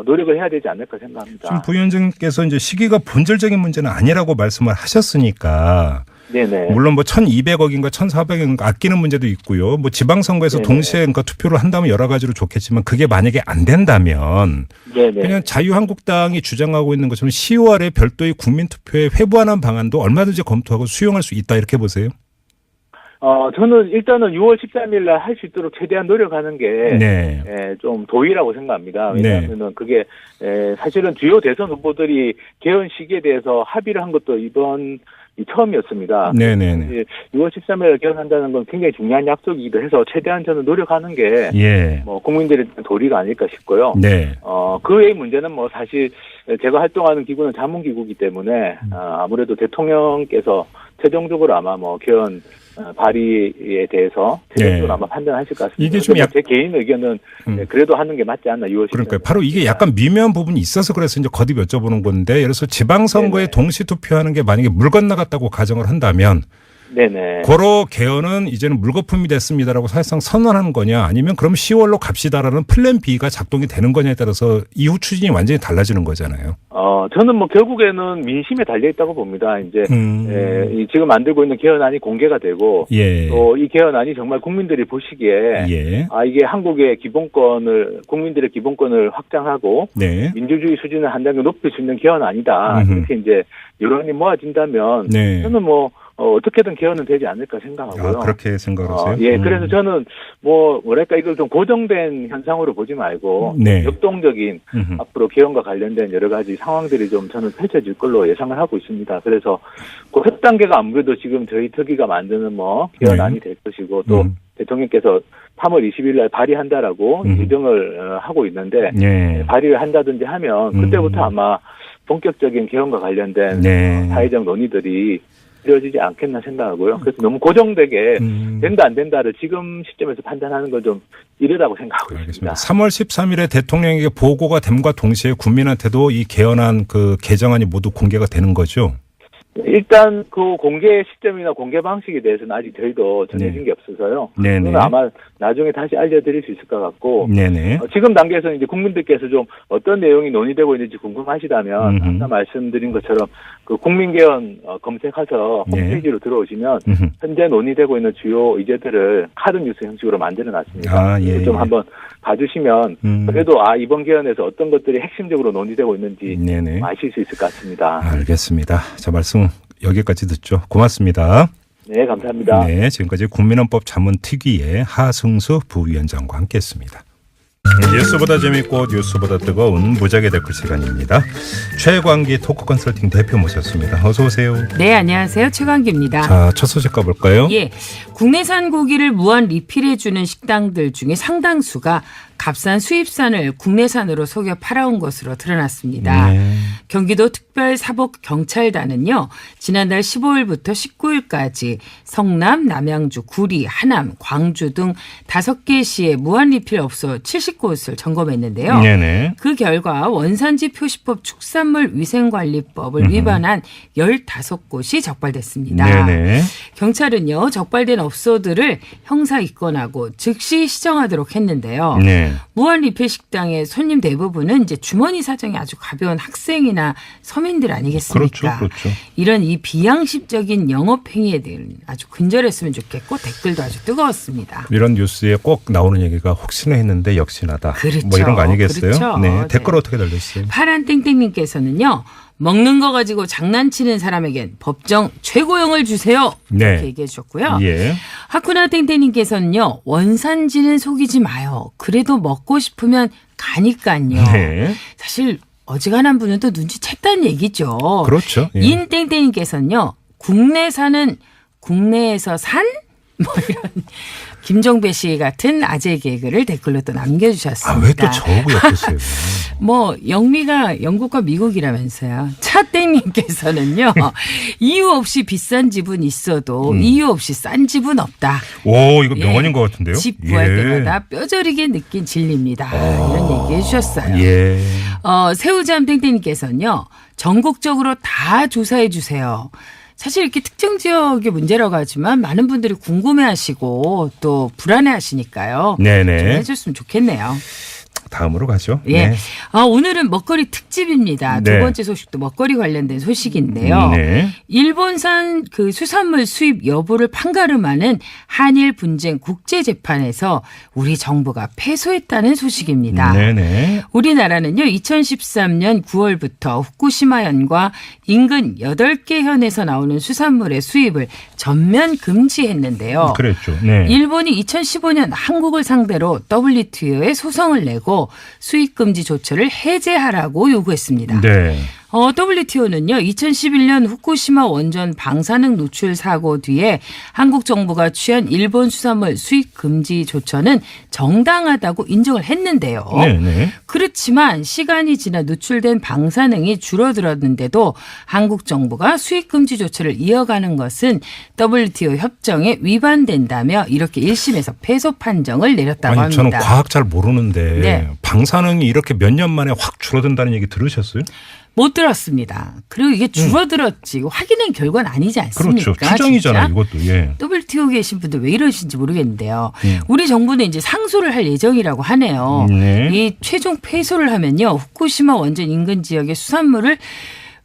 노력을 해야 되지 않을까 생각합니다. 지금 부위원장께서 이제 시기가 본질적인 문제는 아니라고 말씀을 하셨으니까. 네네. 물론 뭐 1,200억인가 1,400억인가 아끼는 문제도 있고요. 뭐 지방선거에서 네네. 동시에 그러니까 투표를 한다면 여러 가지로 좋겠지만 그게 만약에 안 된다면 네네. 그냥 자유한국당이 주장하고 있는 것처럼 10월에 별도의 국민투표에 회부하는 방안도 얼마든지 검토하고 수용할 수 있다 이렇게 보세요. 저는 일단은 6월 13일 날 할 수 있도록 최대한 노력하는 게, 네. 좀 도의라고 생각합니다. 네. 왜냐하면은 그게, 사실은 주요 대선 후보들이 개헌 시기에 대해서 합의를 한 것도 이번 처음이었습니다. 네네네. 6월 13일 개헌한다는 건 굉장히 중요한 약속이기도 해서 최대한 저는 노력하는 게, 예. 뭐, 국민들의 도리가 아닐까 싶고요. 네. 그 외의 문제는 뭐 사실 제가 활동하는 기구는 자문기구이기 때문에, 아무래도 대통령께서 최종적으로 아마 뭐 개헌 발의에 대해서 최종적으로 네. 아마 판단하실 것 같습니다. 이게 좀 제 개인 의견은 그래도 하는 게 맞지 않나 6월 10일. 그러니까 바로 이게 약간 미묘한 부분이 있어서 그래서 이제 거듭 여쭤보는 건데 예를 들어서 지방선거에 네네. 동시 투표하는 게 만약에 물 건너갔다고 가정을 한다면 네네. 고로 개헌은 이제는 물거품이 됐습니다라고 사실상 선언하는 거냐 아니면 그럼 10월로 갑시다라는 플랜 B가 작동이 되는 거냐에 따라서 이후 추진이 완전히 달라지는 거잖아요. 저는 뭐 결국에는 민심에 달려 있다고 봅니다. 이제 이 지금 만들고 있는 개헌안이 공개가 되고 예. 또 이 개헌안이 정말 국민들이 보시기에 예. 이게 한국의 국민들의 기본권을 확장하고 네. 민주주의 수준을 한 단계 높일 수 있는 개헌안이다. 이렇게 이제 여론이 모아진다면 네. 저는 뭐 어떻게든 개헌은 되지 않을까 생각하고요. 그렇게 생각하세요? 예, 그래서 저는 뭐랄까 이걸 좀 고정된 현상으로 보지 말고 네. 역동적인 앞으로 개헌과 관련된 여러 가지 상황들이 좀 저는 펼쳐질 걸로 예상을 하고 있습니다. 그래서 그 첫 단계가 아무래도 지금 저희 특위가 만드는 뭐 개헌안이 될 것이고 또 대통령께서 3월 20일 날 발의한다라고 예정을 하고 있는데 네. 발의를 한다든지 하면 그때부터 아마 본격적인 개헌과 관련된 네. 사회적 논의들이 이루어지지 않겠나 생각하고요. 그래서 너무 고정되게 된다 안 된다를 지금 시점에서 판단하는 건 좀 이르다고 생각하고 알겠습니다. 있습니다. 3월 13일에 대통령에게 보고가 됨과 동시에 국민한테도 이 개헌안 그 개정안이 모두 공개가 되는 거죠? 일단 그 공개 시점이나 공개 방식에 대해서는 아직 저희도 정해진 게 없어서요. 네네. 그건 아마 나중에 다시 알려드릴 수 있을 것 같고 네네. 지금 단계에서는 이제 국민들께서 좀 어떤 내용이 논의되고 있는지 궁금하시다면 아까 말씀드린 것처럼 그 국민개헌 검색해서 홈페이지로 들어오시면 현재 논의되고 있는 주요 의제들을 카드 뉴스 형식으로 만들어놨습니다. 예. 좀 한번 봐주시면 그래도 이번 개헌에서 어떤 것들이 핵심적으로 논의되고 있는지 네네. 아실 수 있을 것 같습니다. 알겠습니다. 자, 말씀 여기까지 듣죠. 고맙습니다. 네, 감사합니다. 네, 지금까지 국민헌법 자문특위의 하승수 부위원장과 함께했습니다. 뉴스보다 재밌고 뉴스보다 뜨거운 무작위 댓글 시간입니다. 최광기 토크 컨설팅 대표 모셨습니다. 어서 오세요. 네, 안녕하세요. 최광기입니다. 자, 첫 소식 가볼까요? 예, 국내산 고기를 무한 리필해주는 식당들 중에 상당수가 값싼 수입산을 국내산으로 속여 팔아온 것으로 드러났습니다. 네. 경기도 특별사법경찰단은요. 지난달 15일부터 19일까지 성남, 남양주, 구리, 하남, 광주 등 5개 시의 무한리필 업소 70곳을 점검했는데요. 네네. 그 결과 원산지 표시법 축산물 위생관리법을 위반한 15곳이 적발됐습니다. 네네. 경찰은요. 적발된 업소들을 형사 입건하고 즉시 시정하도록 했는데요. 네. 무한리필 식당의 손님 대부분은 이제 주머니 사정이 아주 가벼운 학생이나 서민들 아니겠습니까? 그렇죠. 이런 이 비양심적인 영업행위에 대해 아주 근절했으면 좋겠고 댓글도 아주 뜨거웠습니다. 이런 뉴스에 꼭 나오는 얘기가 혹시나 했는데 역시나다. 그렇죠. 뭐 이런 거 아니겠어요? 그렇죠. 네. 댓글 네. 어떻게 달렸어요? 파란땡땡님께서는요. 먹는 거 가지고 장난치는 사람에겐 법정 최고형을 주세요. 네. 이렇게 얘기해 주셨고요. 예. 하쿠나 땡땡님께서는요. 원산지는 속이지 마요. 그래도 먹고 싶으면 가니까요. 네. 사실 어지간한 분은 또 눈치챘다는 얘기죠. 그렇죠. 예. 인땡땡님께서는요. 국내산은 국내에서 산? 뭐 이런 김종배 씨 같은 아재 개그를 댓글로 또 남겨주셨습니다. 왜 또 저하고 엮으세요? 뭐 영미가 영국과 미국이라면서요. 차땡님께서는요. 이유 없이 비싼 집은 있어도 이유 없이 싼 집은 없다. 오, 이거 명언인 것 같은데요? 집 구할 때마다 뼈저리게 느낀 진리입니다. 이런 얘기 해주셨어요. 예. 새우잠 땡땡님께서는요. 전국적으로 다 조사해 주세요. 사실 이렇게 특정 지역의 문제라고 하지만 많은 분들이 궁금해하시고 또 불안해하시니까요. 네네. 좀 해줬으면 좋겠네요. 다음으로 가죠. 예. 네. 오늘은 먹거리 특집입니다. 네. 두 번째 소식도 먹거리 관련된 소식인데요. 네. 일본산 그 수산물 수입 여부를 판가름하는 한일 분쟁 국제재판에서 우리 정부가 패소했다는 소식입니다. 네네. 우리나라는요, 2013년 9월부터 후쿠시마현과 인근 8개 현에서 나오는 수산물의 수입을 전면 금지했는데요. 그랬죠. 네. 일본이 2015년 한국을 상대로 WTO에 소송을 내고 수입 금지 조처를 해제하라고 요구했습니다. 네. WTO는요, 2011년 후쿠시마 원전 방사능 노출 사고 뒤에 한국 정부가 취한 일본 수산물 수입 금지 조처는 정당하다고 인정을 했는데요. 네네. 그렇지만 시간이 지나 노출된 방사능이 줄어들었는데도 한국 정부가 수입 금지 조처를 이어가는 것은 WTO 협정에 위반된다며 이렇게 1심에서 패소 판정을 내렸다고 아니, 합니다. 저는 과학 잘 모르는데 네. 방사능이 이렇게 몇 년 만에 확 줄어든다는 얘기 들으셨어요? 못 들었습니다. 그리고 이게 줄어들었지 확인한 결과는 아니지 않습니까? 그렇죠. 추정이잖아요. 진짜? 이것도. 예. WTO 계신 분들 왜 이러신지 모르겠는데요. 우리 정부는 이제 상소를 할 예정이라고 하네요. 네. 이 최종 패소를 하면요. 후쿠시마 원전 인근 지역의 수산물을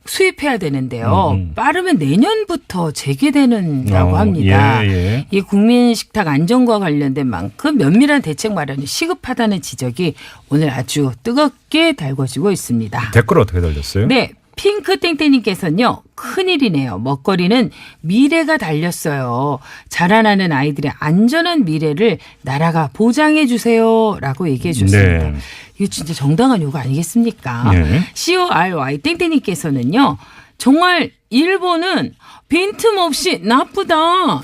수입해야 되는데요. 빠르면 내년부터 재개되는다고 합니다. 예. 이 국민 식탁 안전과 관련된 만큼 면밀한 대책 마련이 시급하다는 지적이 오늘 아주 뜨겁게 달궈지고 있습니다. 댓글 어떻게 달렸어요? 네. 핑크 땡땡님께서는요. 큰일이네요. 먹거리는 미래가 달렸어요. 자라나는 아이들의 안전한 미래를 나라가 보장해 주세요. 라고 얘기해 주셨습니다. 네. 이거 진짜 정당한 요구 아니겠습니까? 네. CORY 땡땡님께서는요. 정말 일본은 빈틈없이 나쁘다.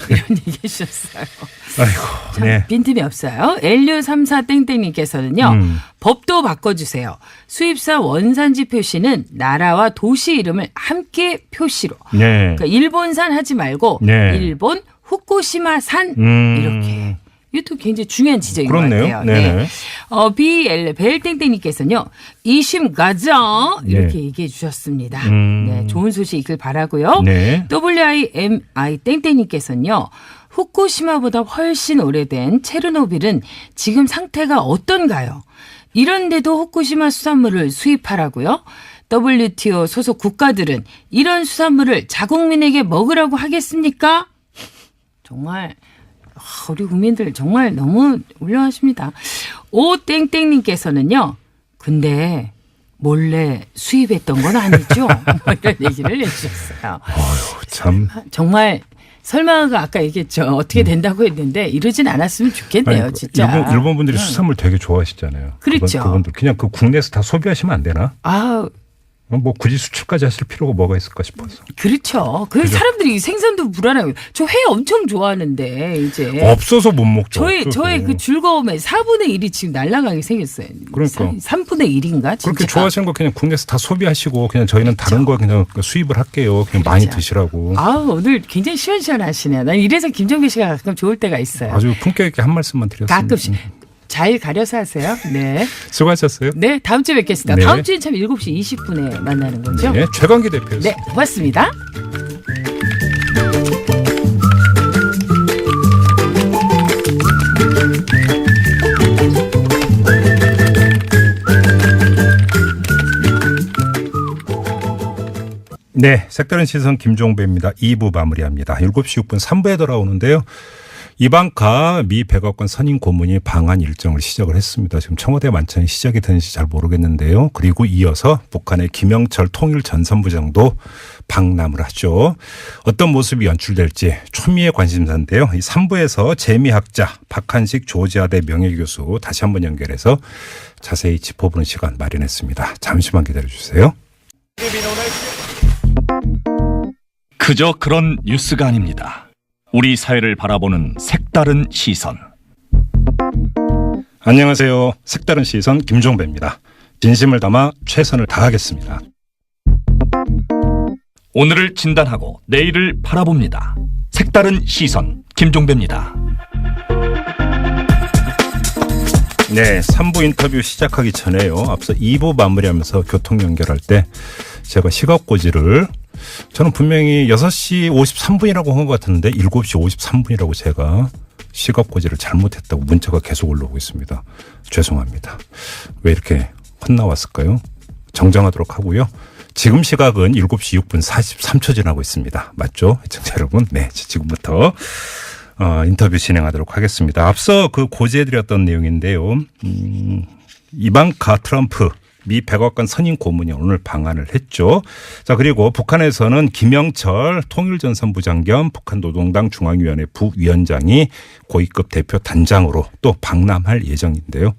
이런 얘기 해주셨어요. 아이고. 참 네. 빈틈이 없어요. LU34 땡땡님께서는요. 법도 바꿔주세요. 수입사 원산지 표시는 나라와 도시 이름을 함께 표시로. 네. 그러니까 일본산 하지 말고 네. 일본 후쿠시마산 이렇게. 이것도 굉장히 중요한 지적인 그렇네요. 것 같아요. 네네. 네. BL 벨땡땡님께서는요. 이심 가자 이렇게 네. 얘기해 주셨습니다. 네, 좋은 소식 있길 바라고요. 네. WIMI 땡땡님께서는요. 후쿠시마보다 훨씬 오래된 체르노빌은 지금 상태가 어떤가요? 이런데도 후쿠시마 수산물을 수입하라고요? WTO 소속 국가들은 이런 수산물을 자국민에게 먹으라고 하겠습니까? 정말 우리 국민들 정말 너무 훌륭하십니다. 오땡땡님께서는요. 근데 몰래 수입했던 건 아니죠? 뭐 이런 얘기를 해주셨어요. 참. 정말 설마가 아까 얘기했죠. 어떻게 된다고 했는데 이러진 않았으면 좋겠네요. 아니, 진짜. 일본 분들이 수산물 되게 좋아하시잖아요. 그렇죠. 그분들 그냥 그 국내에서 다 소비하시면 안 되나? 아, 뭐 굳이 수출까지 하실 필요가 뭐가 있을까 싶어서. 그렇죠. 그 그죠? 사람들이 생선도 불안하고 저 회 엄청 좋아하는데 이제 없어서 못 먹죠. 저의 그 즐거움의 4분의 1이 지금 날아가게 생겼어요. 그러니까. 3분의 1인가? 진짜. 그렇게 좋아하시는 거 그냥 국내에서 다 소비하시고 그냥 저희는 다른 거 그냥 수입을 할게요. 그냥 많이 드시라고. 아, 오늘 굉장히 시원시원하시네요. 난 이래서 김종배 씨가 가끔 좋을 때가 있어요. 아주 품격 있게 한 말씀만 드렸습니다. 가끔씩. 잘 가려서 하세요. 네. 수고하셨어요. 네, 다음 주에 뵙겠습니다. 네. 다음 주엔 참 7시 20분에 만나는 거죠? 네, 최강기 대표였습니다. 네, 고맙습니다. 네, 색다른 시선 김종배입니다. 2부 마무리합니다. 7시 6분 3부에 돌아오는데요. 이방카 미 백악관 선임 고문이 방한 일정을 시작을 했습니다. 지금 청와대 만찬이 시작이 되는지 잘 모르겠는데요. 그리고 이어서 북한의 김영철 통일전선부장도 방남을 하죠. 어떤 모습이 연출될지 초미의 관심사인데요. 이 3부에서 재미학자 박한식 조지아대 명예교수 다시 한번 연결해서 자세히 짚어보는 시간 마련했습니다. 잠시만 기다려주세요. 그저 그런 뉴스가 아닙니다. 우리 사회를 바라보는 색다른 시선. 안녕하세요. 색다른 시선 김종배입니다. 진심을 담아 최선을 다하겠습니다. 오늘을 진단하고 내일을 바라봅니다. 색다른 시선 김종배입니다. 네, 3부 인터뷰 시작하기 전에요. 앞서 2부 마무리하면서 교통 연결할 때 제가 시각고지를 저는 분명히 6시 53분이라고 한 것 같은데 7시 53분이라고 제가 시각 고지를 잘못했다고 문자가 계속 올라오고 있습니다. 죄송합니다. 왜 이렇게 혼나왔을까요? 정정하도록 하고요. 지금 시각은 7시 6분 43초 지나고 있습니다. 맞죠? 시청자 여러분. 네, 지금부터 인터뷰 진행하도록 하겠습니다. 앞서 그 고지해드렸던 내용인데요. 이방카 트럼프 미 백악관 선임 고문이 오늘 방한을 했죠. 자, 그리고 북한에서는 김영철 통일전선부장 겸 북한 노동당 중앙위원회 부위원장이 고위급 대표 단장으로 또 방남할 예정인데요.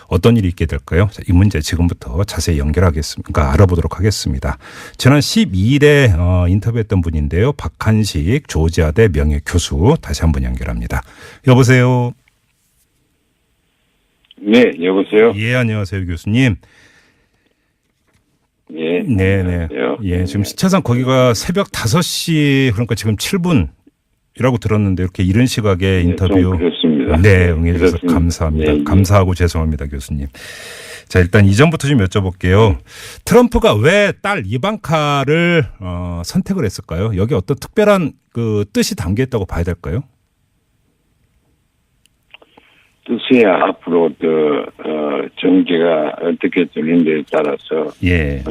어떤 일이 있게 될까요? 자, 이 문제 지금부터 자세히 연결하겠습니다. 알아보도록 하겠습니다. 지난 12일에 인터뷰했던 분인데요. 박한식 조지아대 명예교수 다시 한번 연결합니다. 여보세요. 네, 여보세요. 예, 안녕하세요, 교수님. 예. 네네. 예, 지금 시차상 거기가 새벽 5시, 그러니까 지금 7분이라고 들었는데 이렇게 이른 시각에 인터뷰. 좀 그렇습니다. 네, 응해주셔서 감사합니다. 예, 예. 감사하고 죄송합니다, 교수님. 자, 일단 이전부터 좀 여쭤볼게요. 트럼프가 왜 딸 이방카를 선택을 했을까요? 여기 어떤 특별한 그 뜻이 담겨 있다고 봐야 될까요? 뜻이야 앞으로 정계가 어떻게 되는지에 따라서 예.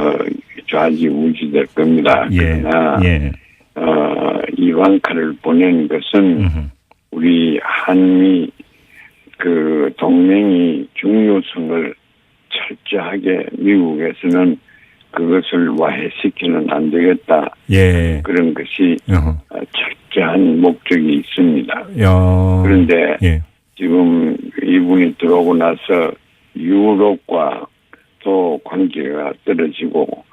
좌지우지될 겁니다. 예. 그러나 예. 이방카를 보낸 것은 우리 한미 그 동맹이 중요성을 철저하게 미국에서는 그것을 와해시키는 안 되겠다. 예. 그런 것이 철저한 목적이 있습니다. 그런데 예. 지금 이분이 들어오고 나서 유럽과 또 관계가 떨어지고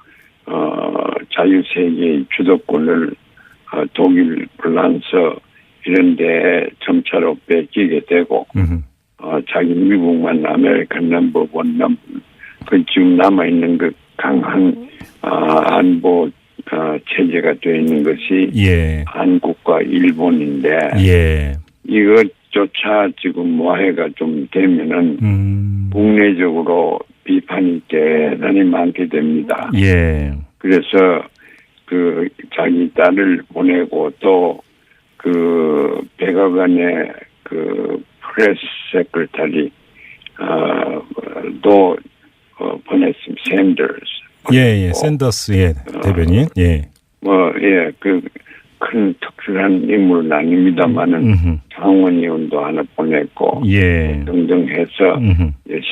자유세계의 주도권을 독일, 프랑스 이런 데 점차로 뺏기게 되고 자기 미국만 아메리칸 넘버 원 그 지금 남아있는 그 강한 안보 체제가 되어 있는 것이 예. 한국과 일본인데 예. 이것조차 지금 와해가 좀 되면은 국내적으로 비판이 대단히 많게 됩니다. 예. 그래서 그 자기 딸을 보내고 또 그 백악관의 그 프레스 세크레터리 또 보냈습니다. 샌더스. 예, 예. 샌더스, 예. 대변인. 예. 그 큰 특출한 인물은 아닙니다만은 상원의원도 하나 보냈고 예. 등등 해서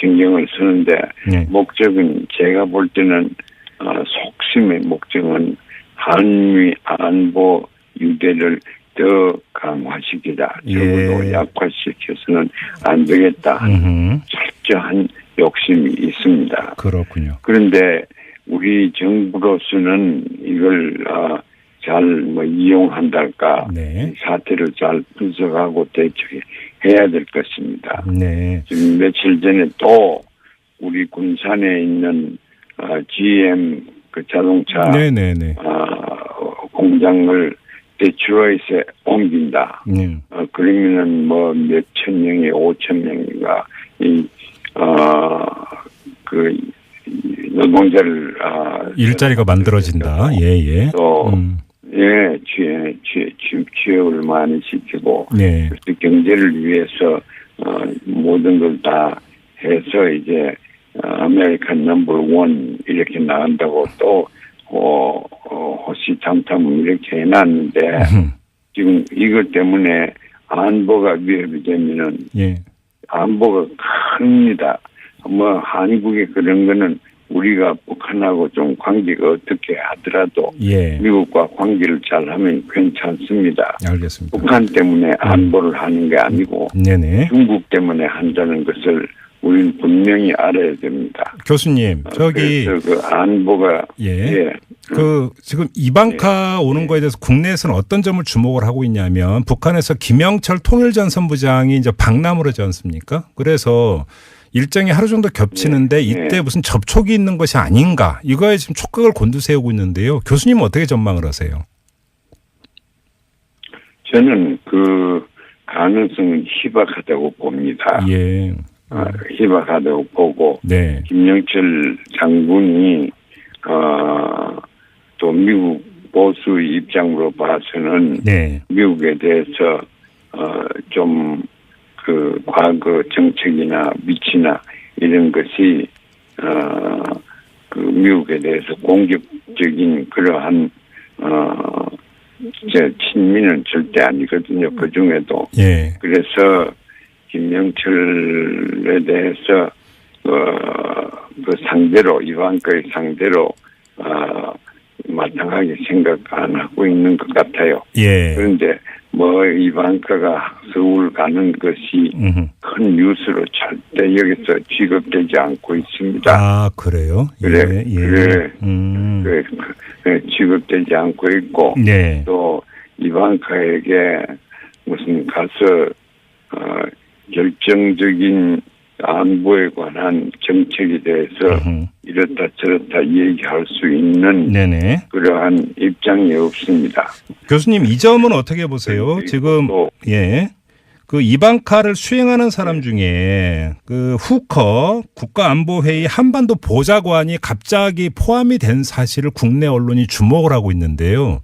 신경을 쓰는데 예. 목적은 제가 볼 때는 속심의 목적은 한미 안보 유대를 더 강화시키다. 적어도 예. 약화시켜서는 안 되겠다. 철저한 욕심이 있습니다. 그렇군요. 그런데 우리 정부로서는 이걸 잘 이용한달까 네. 이 사태를 잘 분석하고 대처해야 될 것입니다. 네. 지금 며칠 전에 또 우리 군산에 있는 GM 그 자동차 네네네. 공장을 데트로이트에 옮긴다. 그러면은 몇천 명이 5천 명인가 그 노동자를 일자리가 만들어진다. 예예. 또 취업을 많이 시키고 네. 그래서 경제를 위해서 모든 걸 다 해서 이제 아메리칸 넘버 원 이렇게 나간다고 또 호시탐탐 이렇게 해놨는데 지금 이것 때문에 안보가 위협이 되면은 예. 안보가 큽니다. 한국에 그런 거는 우리가 북한하고 좀 관계가 어떻게 하더라도 예. 미국과 관계를 잘하면 괜찮습니다. 알겠습니다. 북한 때문에 안보를 하는 게 아니고 네네. 중국 때문에 한다는 것을 우리는 분명히 알아야 됩니다. 교수님, 저기 그래서 그 안보가 그 지금 이방카 오는 거에 대해서 국내에서는 어떤 점을 주목을 하고 있냐면 북한에서 김영철 통일전선부장이 이제 방남을 하지 않습니까? 그래서 일정이 하루 정도 겹치는데 이때 무슨 접촉이 있는 것이 아닌가 이거에 지금 촉각을 곤두세우고 있는데요. 교수님은 어떻게 전망을 하세요? 저는 그 가능성은 희박하다고 봅니다. 예. 희박하다고 보고 네. 김영철 장군이 또 미국 보수의 입장으로 봐서는 네. 미국에 대해서 좀 그 과거 정책이나 위치나 이런 것이 그 미국에 대해서 공격적인 그러한 친미는 절대 아니거든요. 그 중에도. 예. 그래서 김영철에 대해서 그 상대로 이방카의 상대로 마땅하게 생각 안 하고 있는 것 같아요. 예. 그런데 뭐 이방카가 서울 가는 것이 큰 뉴스로 절대 여기서 취급되지 않고 있습니다. 아, 그래요? 그래, 예. 그래, 그래, 취급되지 않고 있고 네. 또 이방카에게 무슨 가서 결정적인 안보에 관한 정책에 대해서 이렇다 저렇다 얘기할 수 있는 네네. 그러한 입장이 없습니다. 교수님, 이 점은 어떻게 보세요? 지금 그 이방카를 수행하는 사람 중에 그 후커 국가안보회의 한반도 보좌관이 갑자기 포함이 된 사실을 국내 언론이 주목을 하고 있는데요.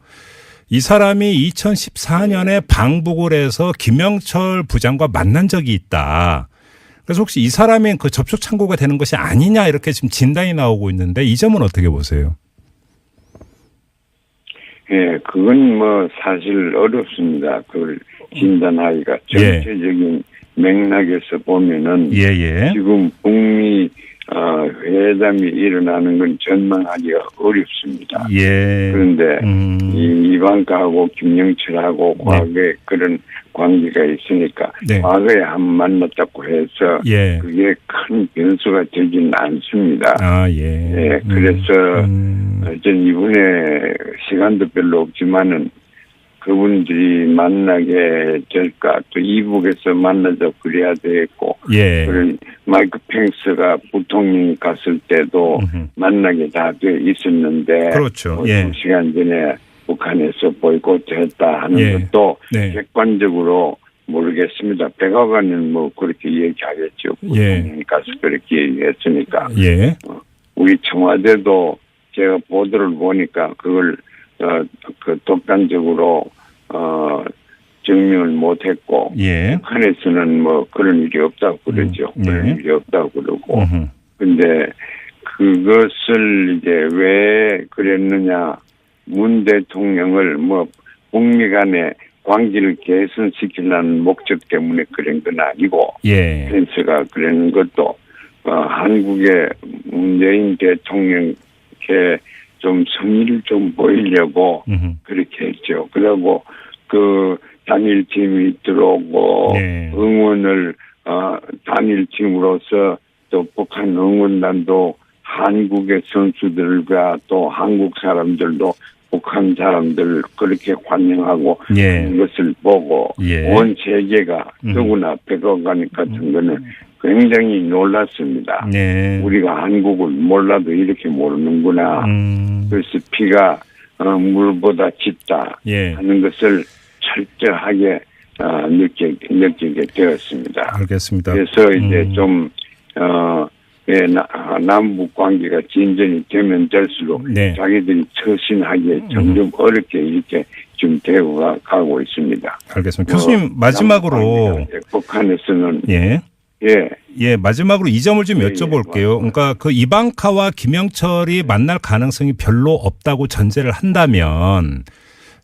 이 사람이 2014년에 방북을 해서 김영철 부장과 만난 적이 있다. 그래서 혹시 이 사람이 그 접촉 창구가 되는 것이 아니냐 이렇게 지금 진단이 나오고 있는데 이 점은 어떻게 보세요? 예, 그건 뭐 사실 어렵습니다. 그걸 진단하기가 전체적인 맥락에서 보면은 지금 북미 회담이 일어나는 건 전망하기가 어렵습니다. 그런데 이 이방카하고 김영철하고 과거에 그런 관계가 있으니까 과거에 한 번 만났다고 해서 그게 큰 변수가 되지는 않습니다. 그래서 전 이번에 시간도 별로 없지만은 그분들이 만나게 될까 또 이북에서 만나자 그래야 되겠고 그런 마이크 펜스가 부통령이 갔을 때도 만나게 다 돼 있었는데 그렇죠. 2시간 전에 북한에서 보이콧했다 하는 것도 객관적으로 모르겠습니다. 백악관은 뭐 그렇게 얘기하겠죠. 부통령이 가서 그렇게 얘기했으니까. 우리 청와대도 제가 보도를 보니까 그걸 그 독단적으로 증명을 못했고 북한에서는 뭐 그런 일이 없다고 그러죠. 그런 일이 없다고 그러고. 근데 그것을 이제 왜 그랬느냐? 문 대통령을 뭐 북미 간의 관계를 개선시키려는 목적 때문에 그런 건 아니고 펜스가 그런 것도 한국의 문재인 대통령께 좀 성의를 좀 보이려고 그렇게 했죠. 그리고 그 단일팀이 들어오고 응원을 단일팀으로서 또 북한 응원단도 한국의 선수들과 또 한국 사람들도 북한 사람들 그렇게 환영하고 하는 것을 보고 온 세계가 더구나 백악관 같은 거는 굉장히 놀랐습니다. 우리가 한국을 몰라도 이렇게 모르는구나. 그래서 피가 물보다 짙다 하는 것을 철저하게 느끼게 되었습니다. 알겠습니다. 그래서 이제 좀 남북 관계가 진전이 되면 될수록 자기들이 처신하기에 점점 어렵게 이렇게 좀 되어 가고 있습니다. 알겠습니다. 교수님 마지막으로 북한에서는 마지막으로 이 점을 좀 여쭤볼게요. 그러니까 그 이방카와 김영철이 만날 가능성이 별로 없다고 전제를 한다면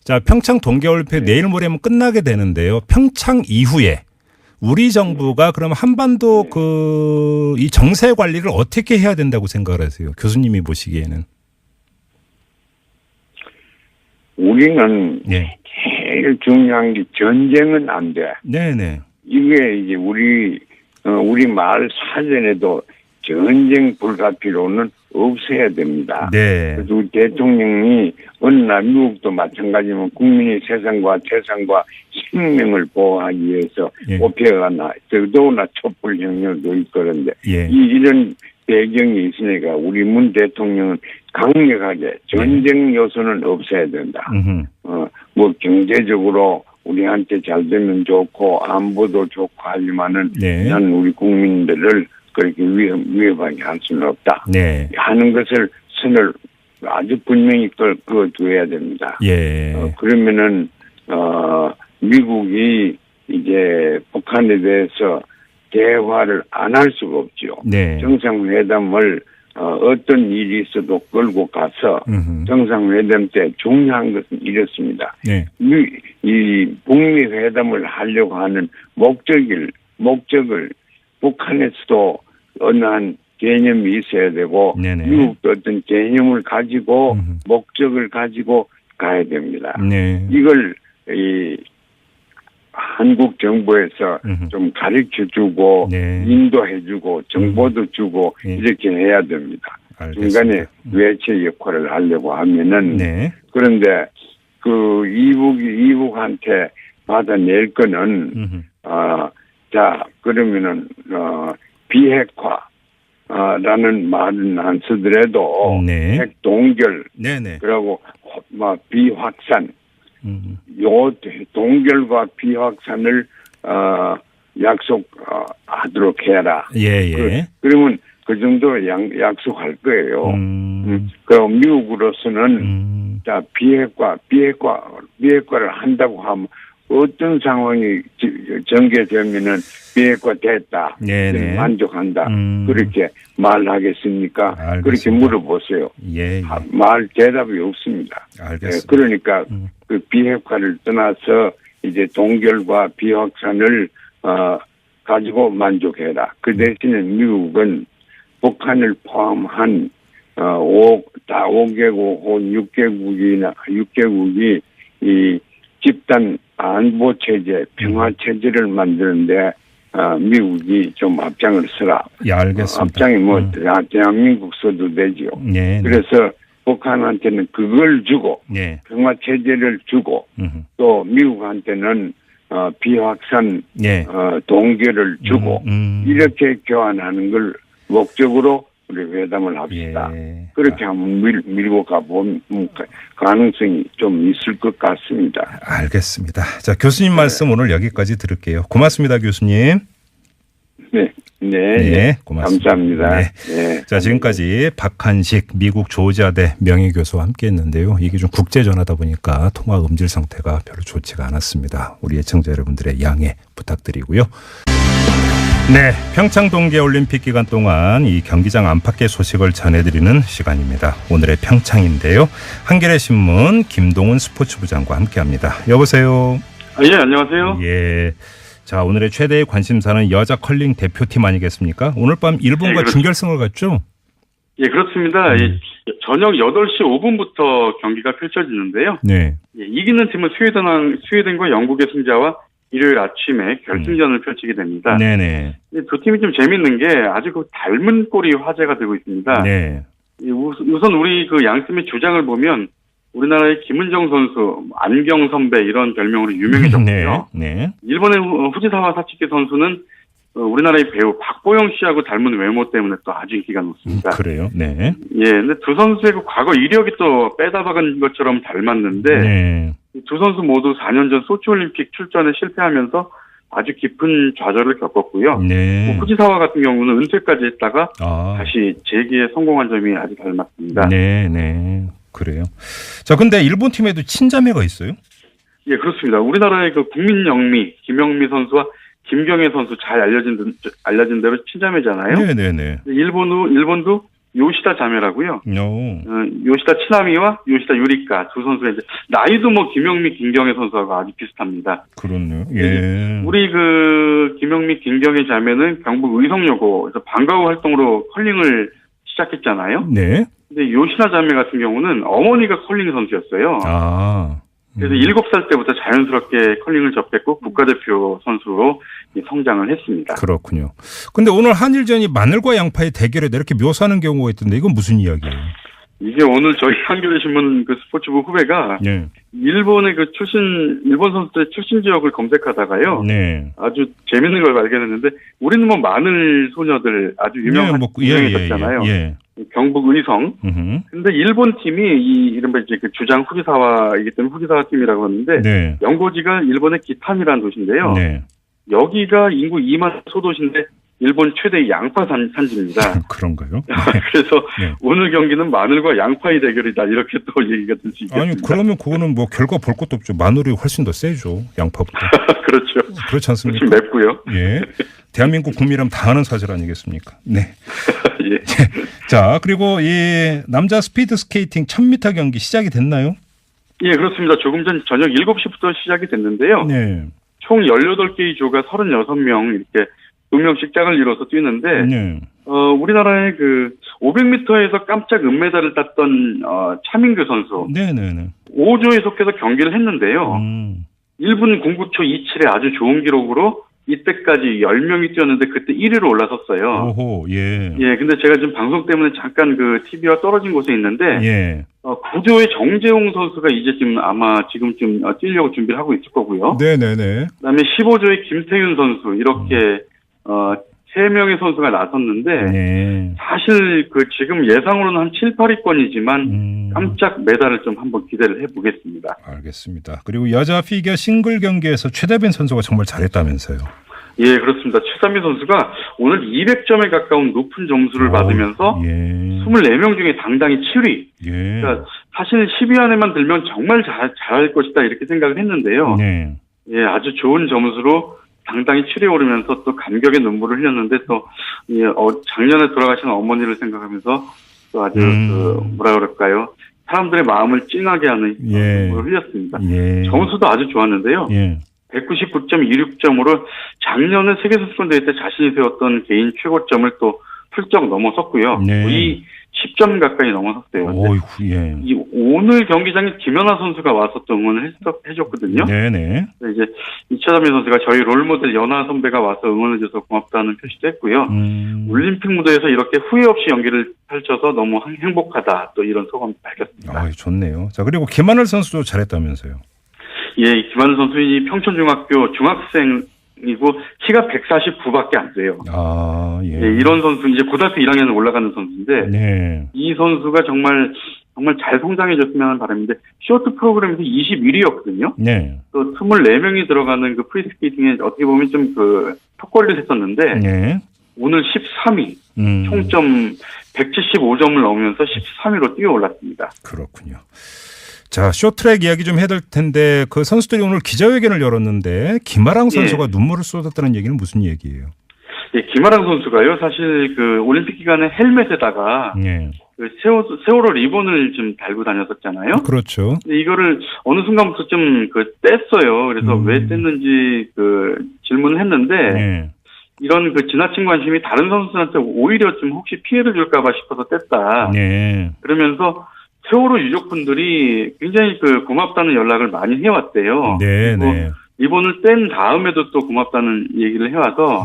자, 평창 동계올림픽 내일 모레면 끝나게 되는데요. 평창 이후에 우리 정부가 그럼 한반도 이 정세 관리를 어떻게 해야 된다고 생각을 하세요? 교수님이 보시기에는. 우리는 제일 중요한 게 전쟁은 안 돼. 이게 이제 우리 마을 사전에도 전쟁 불가피로는 없어야 됩니다. 그래서 대통령이 어느 날 미국도 마찬가지면 국민의 세상과 태산과 생명을 보호하기 위해서 오페어나 더더구나 촛불혁명도 있거든요. 이런 배경이 있으니까 우리 문 대통령은 강력하게 전쟁 요소는 없어야 된다. 뭐 경제적으로 우리한테 잘 되면 좋고 안보도 좋고 하지만은 난 우리 국민들을 그렇게 위협하게 할 수는 없다. 하는 것을 선을 아주 분명히 그어둬야 됩니다. 그러면은 미국이 이제 북한에 대해서 대화를 안 할 수가 없죠. 네. 정상회담을 어떤 일이 있어도 끌고 가서 정상회담 때 중요한 것은 이렇습니다. 네. 이 북미 회담을 하려고 하는 목적을 북한에서도 어느 한 개념이 있어야 되고 네네. 미국도 어떤 개념을 가지고 목적을 가지고 가야 됩니다. 네. 이걸 이 한국 정부에서 좀 가르쳐주고 네. 인도해주고 정보도 주고 네. 이렇게 해야 됩니다. 알겠습니다. 중간에 외체 역할을 하려고 하면은 네. 그런데 그 이북한테 받아낼 거는 자 그러면은 비핵화라는 말은 안 쓰더라도 네. 핵 동결 네네. 그리고 비확산 요 동결과 비확산을 약속하도록 해라. 예예. 그러면 그 정도 약속할 거예요. 그럼 미국으로서는 자 비핵화를 한다고 하면 어떤 상황이 전개되면은 비핵화 됐다. 네네. 만족한다. 그렇게 말하겠습니까? 알겠습니다. 그렇게 물어보세요. 예. 말 대답이 없습니다. 알겠습니다. 그러니까 그 비핵화를 떠나서 이제 동결과 비확산을 가지고 만족해라. 그 대신에 미국은 북한을 포함한 5개국 혹은 6개국이 이 집단 안보 체제, 평화 체제를 만드는데 미국이 좀 앞장을 서라. 예, 알겠습니다. 앞장이 대한민국 써도 되지요. 예. 그래서 북한한테는 그걸 주고 예. 평화 체제를 주고 또 미국한테는 비확산 예. 동결을 주고 이렇게 교환하는 걸 목적으로 우리 회담을 합시다. 예. 그렇게 하면 밀고 가보면 가능성이 좀 있을 것 같습니다. 알겠습니다. 자, 교수님 말씀 오늘 여기까지 들을게요. 고맙습니다, 교수님. 네. 네, 고맙습니다. 감사합니다. 네. 네. 자, 지금까지 박한식 미국 조지아대 명예교수와 함께했는데요. 이게 좀 국제 전화다 보니까 통화 음질 상태가 별로 좋지가 않았습니다. 우리 애청자 여러분들의 양해 부탁드리고요. 네, 평창 동계올림픽 기간 동안 이 경기장 안팎의 소식을 전해드리는 시간입니다. 오늘의 평창인데요. 한겨레 신문 김동훈 스포츠부장과 함께합니다. 여보세요. 예, 안녕하세요. 예. 자, 오늘의 최대의 관심사는 여자 컬링 대표팀 아니겠습니까? 오늘 밤 일본과 준결승을 갔죠? 예, 그렇습니다. 저녁 8시 5분부터 경기가 펼쳐지는데요. 네. 예, 이기는 팀은 스웨덴과 영국의 승자와 일요일 아침에 결승전을 펼치게 됩니다. 네네. 두 팀이 좀 재밌는 게 아주 그 닮은 꼴이 화제가 되고 있습니다. 네. 우선 우리 그 양팀의 주장을 보면 우리나라의 김은정 선수, 안경 선배 이런 별명으로 유명해졌고요. 네. 일본의 후지사와 사치키 선수는 우리나라의 배우 박보영 씨하고 닮은 외모 때문에 또 아주 인기가 높습니다. 그래요? 네. 예, 근데 두 선수의 그 과거 이력이 또 빼다박은 것처럼 닮았는데 네. 두 선수 모두 4년 전 소치올림픽 출전에 실패하면서 아주 깊은 좌절을 겪었고요. 네. 후지사와 같은 경우는 은퇴까지 했다가 다시 재기에 성공한 점이 아주 닮았습니다. 네. 그래요. 자, 근데 일본 팀에도 친자매가 있어요? 예, 그렇습니다. 우리나라의 그 국민 영미, 김영미 선수와 김경애 선수 잘 알려진 대로 친자매잖아요. 네네네. 일본도 요시다 자매라고요. 요시다 치나미와 요시다 유리카 두 선수의 이제 나이도 뭐 김영미, 김경애 선수하고 아주 비슷합니다. 그렇네요. 예. 우리 그 김영미, 김경애 자매는 경북 의성여고에서 방과 후 활동으로 컬링을 시작했잖아요. 네. 근데 요시다 자매 같은 경우는 어머니가 컬링 선수였어요. 그래서 7살 때부터 자연스럽게 컬링을 접했고 국가대표 선수로 성장을 했습니다. 그렇군요. 근데 오늘 한일전이 마늘과 양파의 대결에 이렇게 묘사하는 경우가 있던데 이건 무슨 이야기예요? 이게 오늘 저희 한겨레 신문 그 스포츠부 후배가 일본의 그 일본 선수들의 출신 지역을 검색하다가요. 네. 아주 재밌는 걸 발견했는데 우리는 뭐 마늘 소녀들 아주 유명해졌잖아요. 경북 의성. 근데 일본 팀이 이른바 이제 그 주장 후지사와이기 때문에 후지사와 팀이라고 하는데 연고지가 일본의 기탄이라는 도시인데요. 여기가 인구 2만 소도시인데 일본 최대 양파 산지입니다. 그런가요? 그래서 오늘 경기는 마늘과 양파의 대결이다 이렇게 또 얘기가 될 수 있겠습니다. 아니 그러면 그거는 뭐 결과 볼 것도 없죠. 마늘이 훨씬 더 세죠. 양파보다. 그렇죠. 그렇지 않습니까? 맵고요. 예. 대한민국 국민이라면 다 아는 사실 아니겠습니까? 네. 예. 자, 그리고 이 남자 스피드 스케이팅 1000m 경기 시작이 됐나요? 예, 그렇습니다. 조금 전 저녁 7시부터 시작이 됐는데요. 네. 총 18개의 조가 36명 이렇게 2명씩 짝을 이뤄서 뛰는데 네. 우리나라의 그 500m에서 깜짝 은메달을 땄던 차민규 선수. 네네네. 5조에 속해서 경기를 했는데요. 1분 09초 27의 아주 좋은 기록으로 이때까지 10명이 뛰었는데 그때 1위로 올라섰어요. 오호, 예. 예, 근데 제가 지금 방송 때문에 잠깐 그 TV와 떨어진 곳에 있는데, 예. 9조의 정재홍 선수가 이제 지금 아마 지금쯤 뛰려고 준비를 하고 있을 거고요. 네네네. 그 다음에 15조의 김태윤 선수, 이렇게, 3명의 선수가 나섰는데, 네. 사실 그 지금 예상으로는 한 7, 8위권이지만, 깜짝 메달을 좀 한번 기대를 해보겠습니다. 알겠습니다. 그리고 여자 피겨 싱글 경기에서 최다빈 선수가 정말 잘했다면서요. 예, 그렇습니다. 최다빈 선수가 오늘 200점에 가까운 높은 점수를 받으면서, 24명 중에 당당히 7위. 예. 그러니까 사실 10위 안에만 들면 정말 잘할 것이다, 이렇게 생각을 했는데요. 네. 예, 아주 좋은 점수로 당당히 7위에 오르면서 또 감격의 눈물을 흘렸는데 또, 예, 작년에 돌아가신 어머니를 생각하면서 또 아주 뭐라 그럴까요? 사람들의 마음을 찡하게 하는 눈물을 흘렸습니다. 예. 점수도 아주 좋았는데요. 예. 199.26점으로 작년에 세계선수권대회 때 자신이 세웠던 개인 최고점을 또 훌쩍 넘어섰고요. 네. 거의 10점 가까이 넘어섰어요. 오이구, 예. 오늘 경기장에 김연아 선수가 와서 또 응원을 해줬거든요. 네네. 이제 이차담일 선수가 저희 롤모델 연아 선배가 와서 응원해줘서 고맙다는 표시도 했고요. 올림픽 무대에서 이렇게 후회 없이 연기를 펼쳐서 너무 행복하다, 또 이런 소감 밝혔습니다. 아, 좋네요. 자, 그리고 김하늘 선수도 잘했다면서요. 예, 김하늘 선수는 평촌중학교 중학생이고 키가 149밖에 안 돼요. 아, 예. 예, 이런 선수 이제 고등학교 1학년 올라가는 선수인데, 네. 이 선수가 정말 잘 성장해줬으면 하는 바람인데, 쇼트 프로그램에서 21위였거든요. 네. 또 24명이 들어가는 그 프리스케이팅에 어떻게 보면 좀 그 턱걸이를 했었는데, 네. 오늘 13위, 총점 175점을 넘으면서 13위로 뛰어 올랐습니다. 그렇군요. 자, 쇼트트랙 이야기 좀 해야 될 텐데 그 선수들이 오늘 기자회견을 열었는데 김아랑 선수가 눈물을 쏟았다는 얘기는 무슨 얘기예요? 예, 김아랑 선수가요. 사실 그 올림픽 기간에 헬멧에다가 예. 그 세월호 리본을 좀 달고 다녔었잖아요. 그렇죠. 이거를 어느 순간부터 좀 그 뗐어요. 그래서 왜 뗐는지 그 질문을 했는데 예. 이런 그 지나친 관심이 다른 선수들한테 오히려 좀 혹시 피해를 줄까봐 싶어서 뗐다. 예. 그러면서 세월호 유족분들이 굉장히 그 고맙다는 연락을 많이 해왔대요. 네, 네. 리본을 뗀 다음에도 또 고맙다는 얘기를 해와서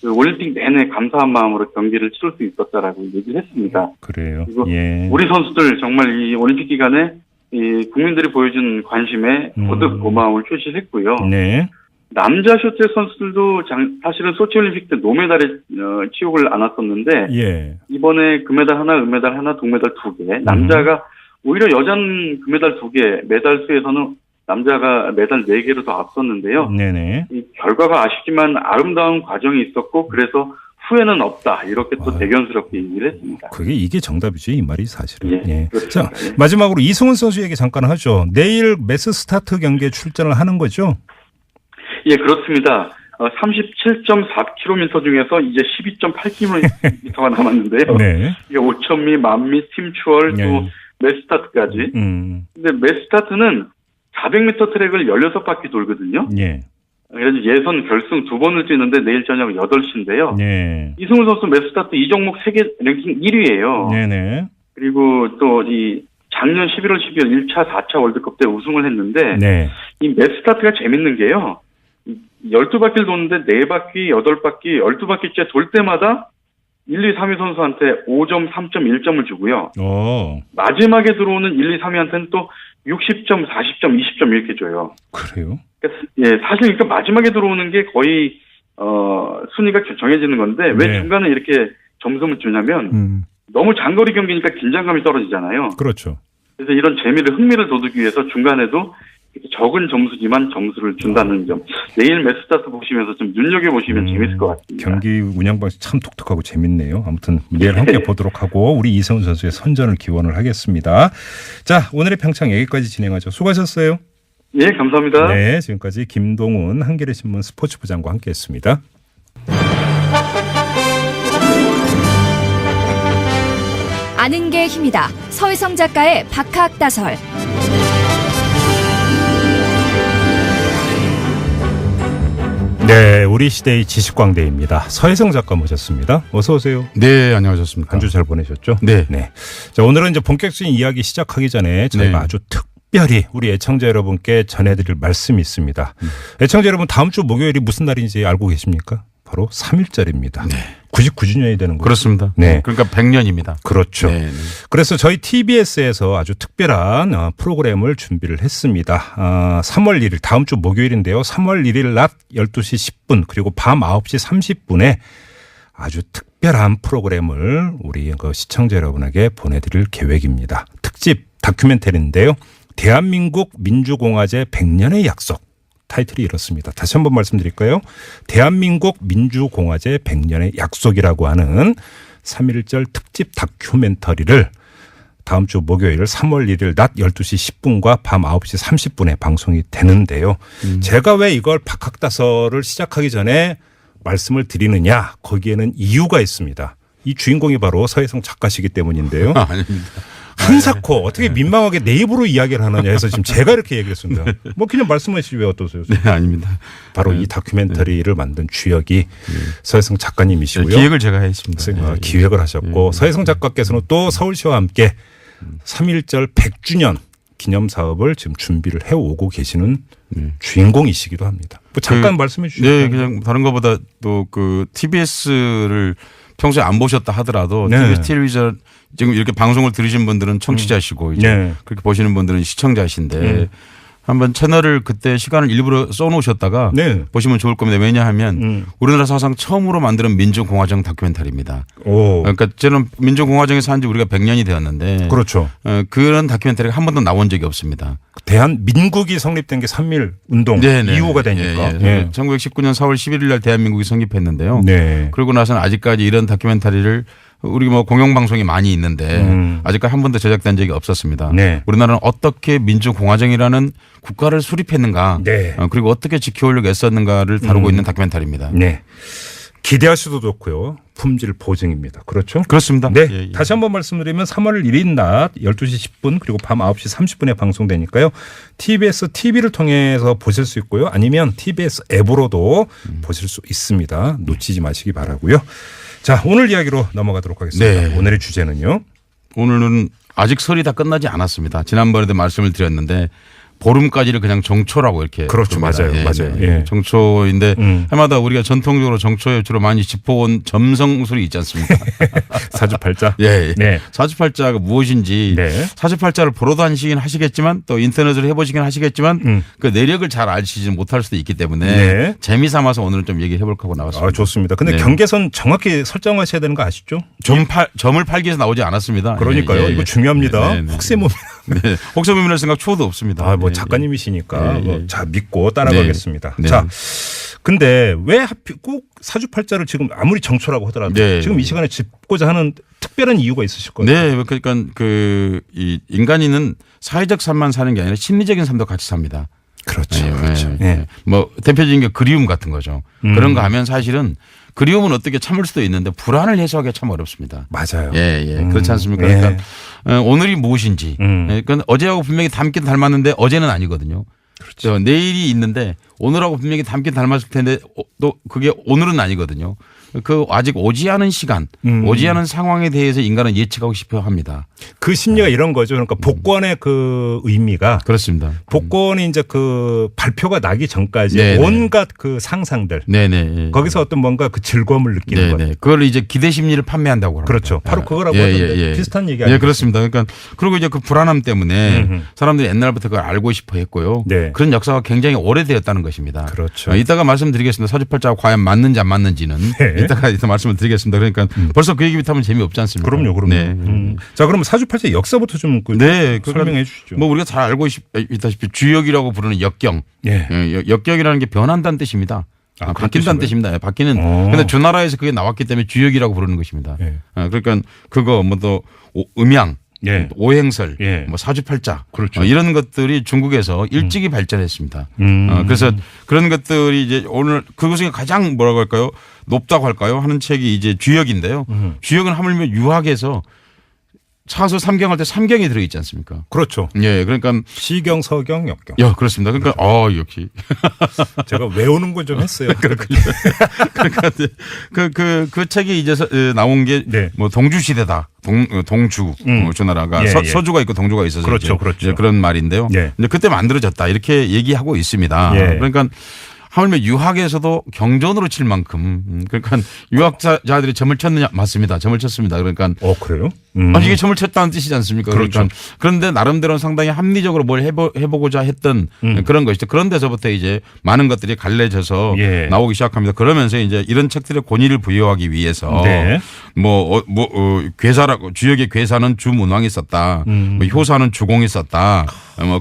그 올림픽 내내 감사한 마음으로 경기를 치를 수 있었다라고 얘기를 했습니다. 그래요. 그리고 예. 우리 선수들 정말 이 올림픽 기간에 이 국민들이 보여준 관심에 거듭 고마움을 표시했고요. 네. 남자 쇼트트랙 선수들도 사실은 소치올림픽 때 노메달에 치욕을 안았었는데 예. 이번에 금메달 하나, 은메달 하나, 동메달 2개. 남자가 오히려 여자는 금메달 2개, 메달 수에서는 남자가 메달 4개로 더 앞섰는데요. 네네. 이 결과가 아쉽지만 아름다운 과정이 있었고 그래서 후회는 없다. 이렇게 또 대견스럽게 얘기를 했습니다. 이게 정답이죠. 이 말이 사실은. 예. 예. 그렇죠. 자, 마지막으로 이승훈 선수 얘기 잠깐 하죠. 내일 매스 스타트 경기에 출전을 하는 거죠? 예, 그렇습니다. 37.4km 중에서 이제 12.8km가 남았는데요. 네. 이게 5,000미, 만미, 팀추얼, 또 매스타트까지. 근데 매스타트는 400m 트랙을 16바퀴 돌거든요. 예. 그래서 예선 결승 2번을 뛰는데 내일 저녁 8시인데요. 네. 이승훈 선수 매스타트 이 종목 세계 랭킹 1위예요. 네네. 그리고 또 이 작년 11월 12일 1차, 4차 월드컵 때 우승을 했는데 네. 이 매스타트가 재밌는 게요. 12바퀴를 도는데 4바퀴, 8바퀴, 12바퀴째 돌 때마다 1, 2, 3위 선수한테 5점, 3점, 1점을 주고요. 마지막에 들어오는 1, 2, 3위한테는 또 60점, 40점, 20점 이렇게 줘요. 그래요? 예, 사실 그러니까 마지막에 들어오는 게 거의 순위가 정해지는 건데 왜 중간에 이렇게 점수를 주냐면 너무 장거리 경기니까 긴장감이 떨어지잖아요. 그렇죠. 그래서 이런 흥미를 돋우기 위해서 중간에도 적은 점수지만 점수를 준다는 점. 내일 매스타트 보시면서 좀 눈여겨보시면 재밌을 것 같습니다. 경기 운영 방식 참 독특하고 재밌네요. 아무튼 내일 함께 보도록 하고 우리 이세훈 선수의 선전을 기원을 하겠습니다. 자, 오늘의 평창 여기까지 진행하죠. 수고하셨어요. 예, 감사합니다. 네, 지금까지 김동훈 한겨레신문 스포츠부장과 함께했습니다. 아는 게 힘이다. 서희성 작가의 박학다설. 네, 우리 시대의 지식광대입니다. 서혜성 작가 모셨습니다. 어서 오세요. 네, 안녕하셨습니까. 한 주 잘 보내셨죠? 네. 자, 오늘은 이제 본격적인 이야기 시작하기 전에 저희가 아주 특별히 우리 애청자 여러분께 전해드릴 말씀이 있습니다. 애청자 여러분, 다음 주 목요일이 무슨 날인지 알고 계십니까? 바로 3.1절입니다. 99주년이 되는 거죠. 그렇습니다. 네. 그러니까 100년입니다. 그렇죠. 그래서 저희 TBS에서 아주 특별한 프로그램을 준비를 했습니다. 3월 1일 다음 주 목요일인데요. 3월 1일 낮 12시 10분 그리고 밤 9시 30분에 아주 특별한 프로그램을 우리 시청자 여러분에게 보내드릴 계획입니다. 특집 다큐멘터리인데요. 대한민국 민주공화제 100년의 약속. 타이틀이 이렇습니다. 다시 한번 말씀드릴까요? 대한민국 민주공화제 100년의 약속이라고 하는 3.1절 특집 다큐멘터리를 다음 주 목요일 3월 1일 낮 12시 10분과 밤 9시 30분에 방송이 되는데요. 제가 왜 이걸 박학다설을 시작하기 전에 말씀을 드리느냐, 거기에는 이유가 있습니다. 이 주인공이 바로 서혜성 작가시기 때문인데요. 아닙니다. 한사코 어떻게 민망하게 내 입으로 이야기를 하느냐 해서 지금 제가 이렇게 얘기를 했습니다. 뭐 그냥 말씀하시지 왜 어떠세요? 네, 아닙니다. 바로 이 다큐멘터리를 만든 주역이 서혜성 작가님이시고요. 기획을 제가 했습니다. 기획을 하셨고 서혜성 작가께서는 또 서울시와 함께 3.1절 100주년 기념 사업을 지금 준비를 해오고 계시는 주인공이시기도 합니다. 뭐 잠깐 말씀해 주시죠. 네, 그냥 다른 것보다 또 그 TBS를 평소에 안 보셨다 하더라도 TBS 텔레비전 지금 이렇게 방송을 들으신 분들은 청취자시고 이제 그렇게 보시는 분들은 시청자신데 한번 채널을 그때 시간을 일부러 써놓으셨다가 보시면 좋을 겁니다. 왜냐하면 우리나라 사상 처음으로 만드는 민주공화정 다큐멘터리입니다. 그러니까 저는 민주공화정에 산 지 우리가 100년이 되었는데 그렇죠. 그런 다큐멘터리가 한 번도 나온 적이 없습니다. 대한민국이 성립된 게 3.1 운동 이후가 되니까. 1919년 4월 11일 날 대한민국이 성립했는데요. 그러고 나서는 아직까지 이런 다큐멘터리를 우리 뭐 공영방송이 많이 있는데 아직까지 한 번도 제작된 적이 없었습니다. 우리나라는 어떻게 민주공화정이라는 국가를 수립했는가 그리고 어떻게 지켜오려고 애썼는가를 다루고 있는 다큐멘터리입니다. 기대하셔도 좋고요. 품질 보증입니다. 그렇죠? 그렇습니다. 네. 다시 한번 말씀드리면 3월 1일 낮 12시 10분 그리고 밤 9시 30분에 방송되니까요. TBS TV를 통해서 보실 수 있고요. 아니면 TBS 앱으로도 보실 수 있습니다. 놓치지 마시기 바라고요. 자, 오늘 이야기로 넘어가도록 하겠습니다. 오늘의 주제는요. 오늘은 아직 설이 다 끝나지 않았습니다. 지난번에도 말씀을 드렸는데 보름까지를 그냥 정초라고 이렇게. 그렇죠. 맞아요. 맞아요. 정초인데 해마다 우리가 전통적으로 정초에 주로 많이 짚어온 점성술이 있지 않습니까? 사주팔자. 사주팔자가 무엇인지 사주팔자를 보러 다니시긴 하시겠지만 또 인터넷으로 해보시긴 하시겠지만 그 내력을 잘 아시지 못할 수도 있기 때문에 재미삼아서 오늘은 좀 얘기해 볼까 하고 나왔습니다. 좋습니다. 근데 경계선 정확히 설정하셔야 되는 거 아시죠? 점을 팔기 위해서 나오지 않았습니다. 그러니까요. 이거 중요합니다. 혹세무민. 혹세무민할 생각 초도 없습니다. 뭐 작가님이시니까 자 믿고 따라가겠습니다. 자, 근데 왜 하필 꼭 사주팔자를 지금 아무리 정초라고 하더라도 지금 이 시간에 짚고자 하는 특별한 이유가 있으실 거예요. 네, 그러니까 이 인간이는 사회적 삶만 사는 게 아니라 심리적인 삶도 같이 삽니다. 그렇죠. 뭐 대표적인 게 그리움 같은 거죠. 그런 거 하면 사실은 그리움은 어떻게 참을 수도 있는데 불안을 해소하기가 참 어렵습니다. 맞아요. 그렇지 않습니까? 그러니까 오늘이 무엇인지. 그러니까 어제하고 분명히 닮긴 닮았는데 어제는 아니거든요. 그렇죠. 내일이 있는데 오늘하고 분명히 닮긴 닮았을 텐데 또 그게 오늘은 아니거든요. 그 아직 오지 않은 시간, 오지 않은 상황에 대해서 인간은 예측하고 싶어 합니다. 그 심리가 이런 거죠. 그러니까 복권의 그 의미가 그렇습니다. 복권이 이제 그 발표가 나기 전까지 온갖 그 상상들, 거기서 어떤 뭔가 그 즐거움을 느끼는 거죠. 그걸 이제 기대 심리를 판매한다고 합니다. 그렇죠. 바로 그거라고 하던데 비슷한 얘기 아니에요? 그렇습니다. 그러니까 그리고 이제 그 불안함 때문에 사람들이 옛날부터 그걸 알고 싶어 했고요. 그런 역사가 굉장히 오래되었다는 것입니다. 그렇죠. 이따가 말씀드리겠습니다. 사주팔자가 과연 맞는지 안 맞는지는 이따가 말씀을 드리겠습니다. 그러니까 벌써 그 얘기부터 하면 재미없지 않습니까? 그럼요. 네. 자, 그럼 사주팔자 역사부터 좀 설명해 주시죠. 뭐 우리가 잘 알고 있다시피 주역이라고 부르는 역경. 역경이라는 게 변한다는 뜻입니다. 바뀐다는 뜻입니다. 바뀌는. 근데 주나라에서 그게 나왔기 때문에 주역이라고 부르는 것입니다. 그러니까 그거 뭐 또 음양. 오행설, 뭐 사주팔자, 그렇죠. 이런 것들이 중국에서 일찍이 발전했습니다. 그래서 그런 것들이 이제 오늘 그것이 가장 뭐라고 할까요? 높다고 할까요? 하는 책이 이제 주역인데요. 주역은 하물며 유학에서 차수 삼경할 때 삼경이 들어있지 않습니까? 그렇죠. 예, 그러니까 시경, 서경, 역경. 그렇습니다. 그러니까 역시 제가 외우는 건 좀 했어요. 그렇군요. 그러니까 그 책이 이제 나온 게 뭐 동주 시대다. 동주 주나라가 서주가 있고 동주가 있어서 그렇죠. 그런 말인데요. 이제 그때 만들어졌다 이렇게 얘기하고 있습니다. 그러니까 하물며 유학에서도 경전으로 칠 만큼 그러니까 유학자들이 점을 쳤느냐 맞습니다. 점을 쳤습니다. 그러니까 그래요? 이게 점을 쳤다는 뜻이지 않습니까? 그렇죠. 그러니까 그런데 나름대로는 상당히 합리적으로 뭘 해보고자 했던 그런 것이죠. 그런 데서부터 이제 많은 것들이 갈라져서 나오기 시작합니다. 그러면서 이제 이런 책들의 권위를 부여하기 위해서 괴사라고 주역의 괴사는 주문왕이 있었다. 뭐 효사는 주공이 있었다.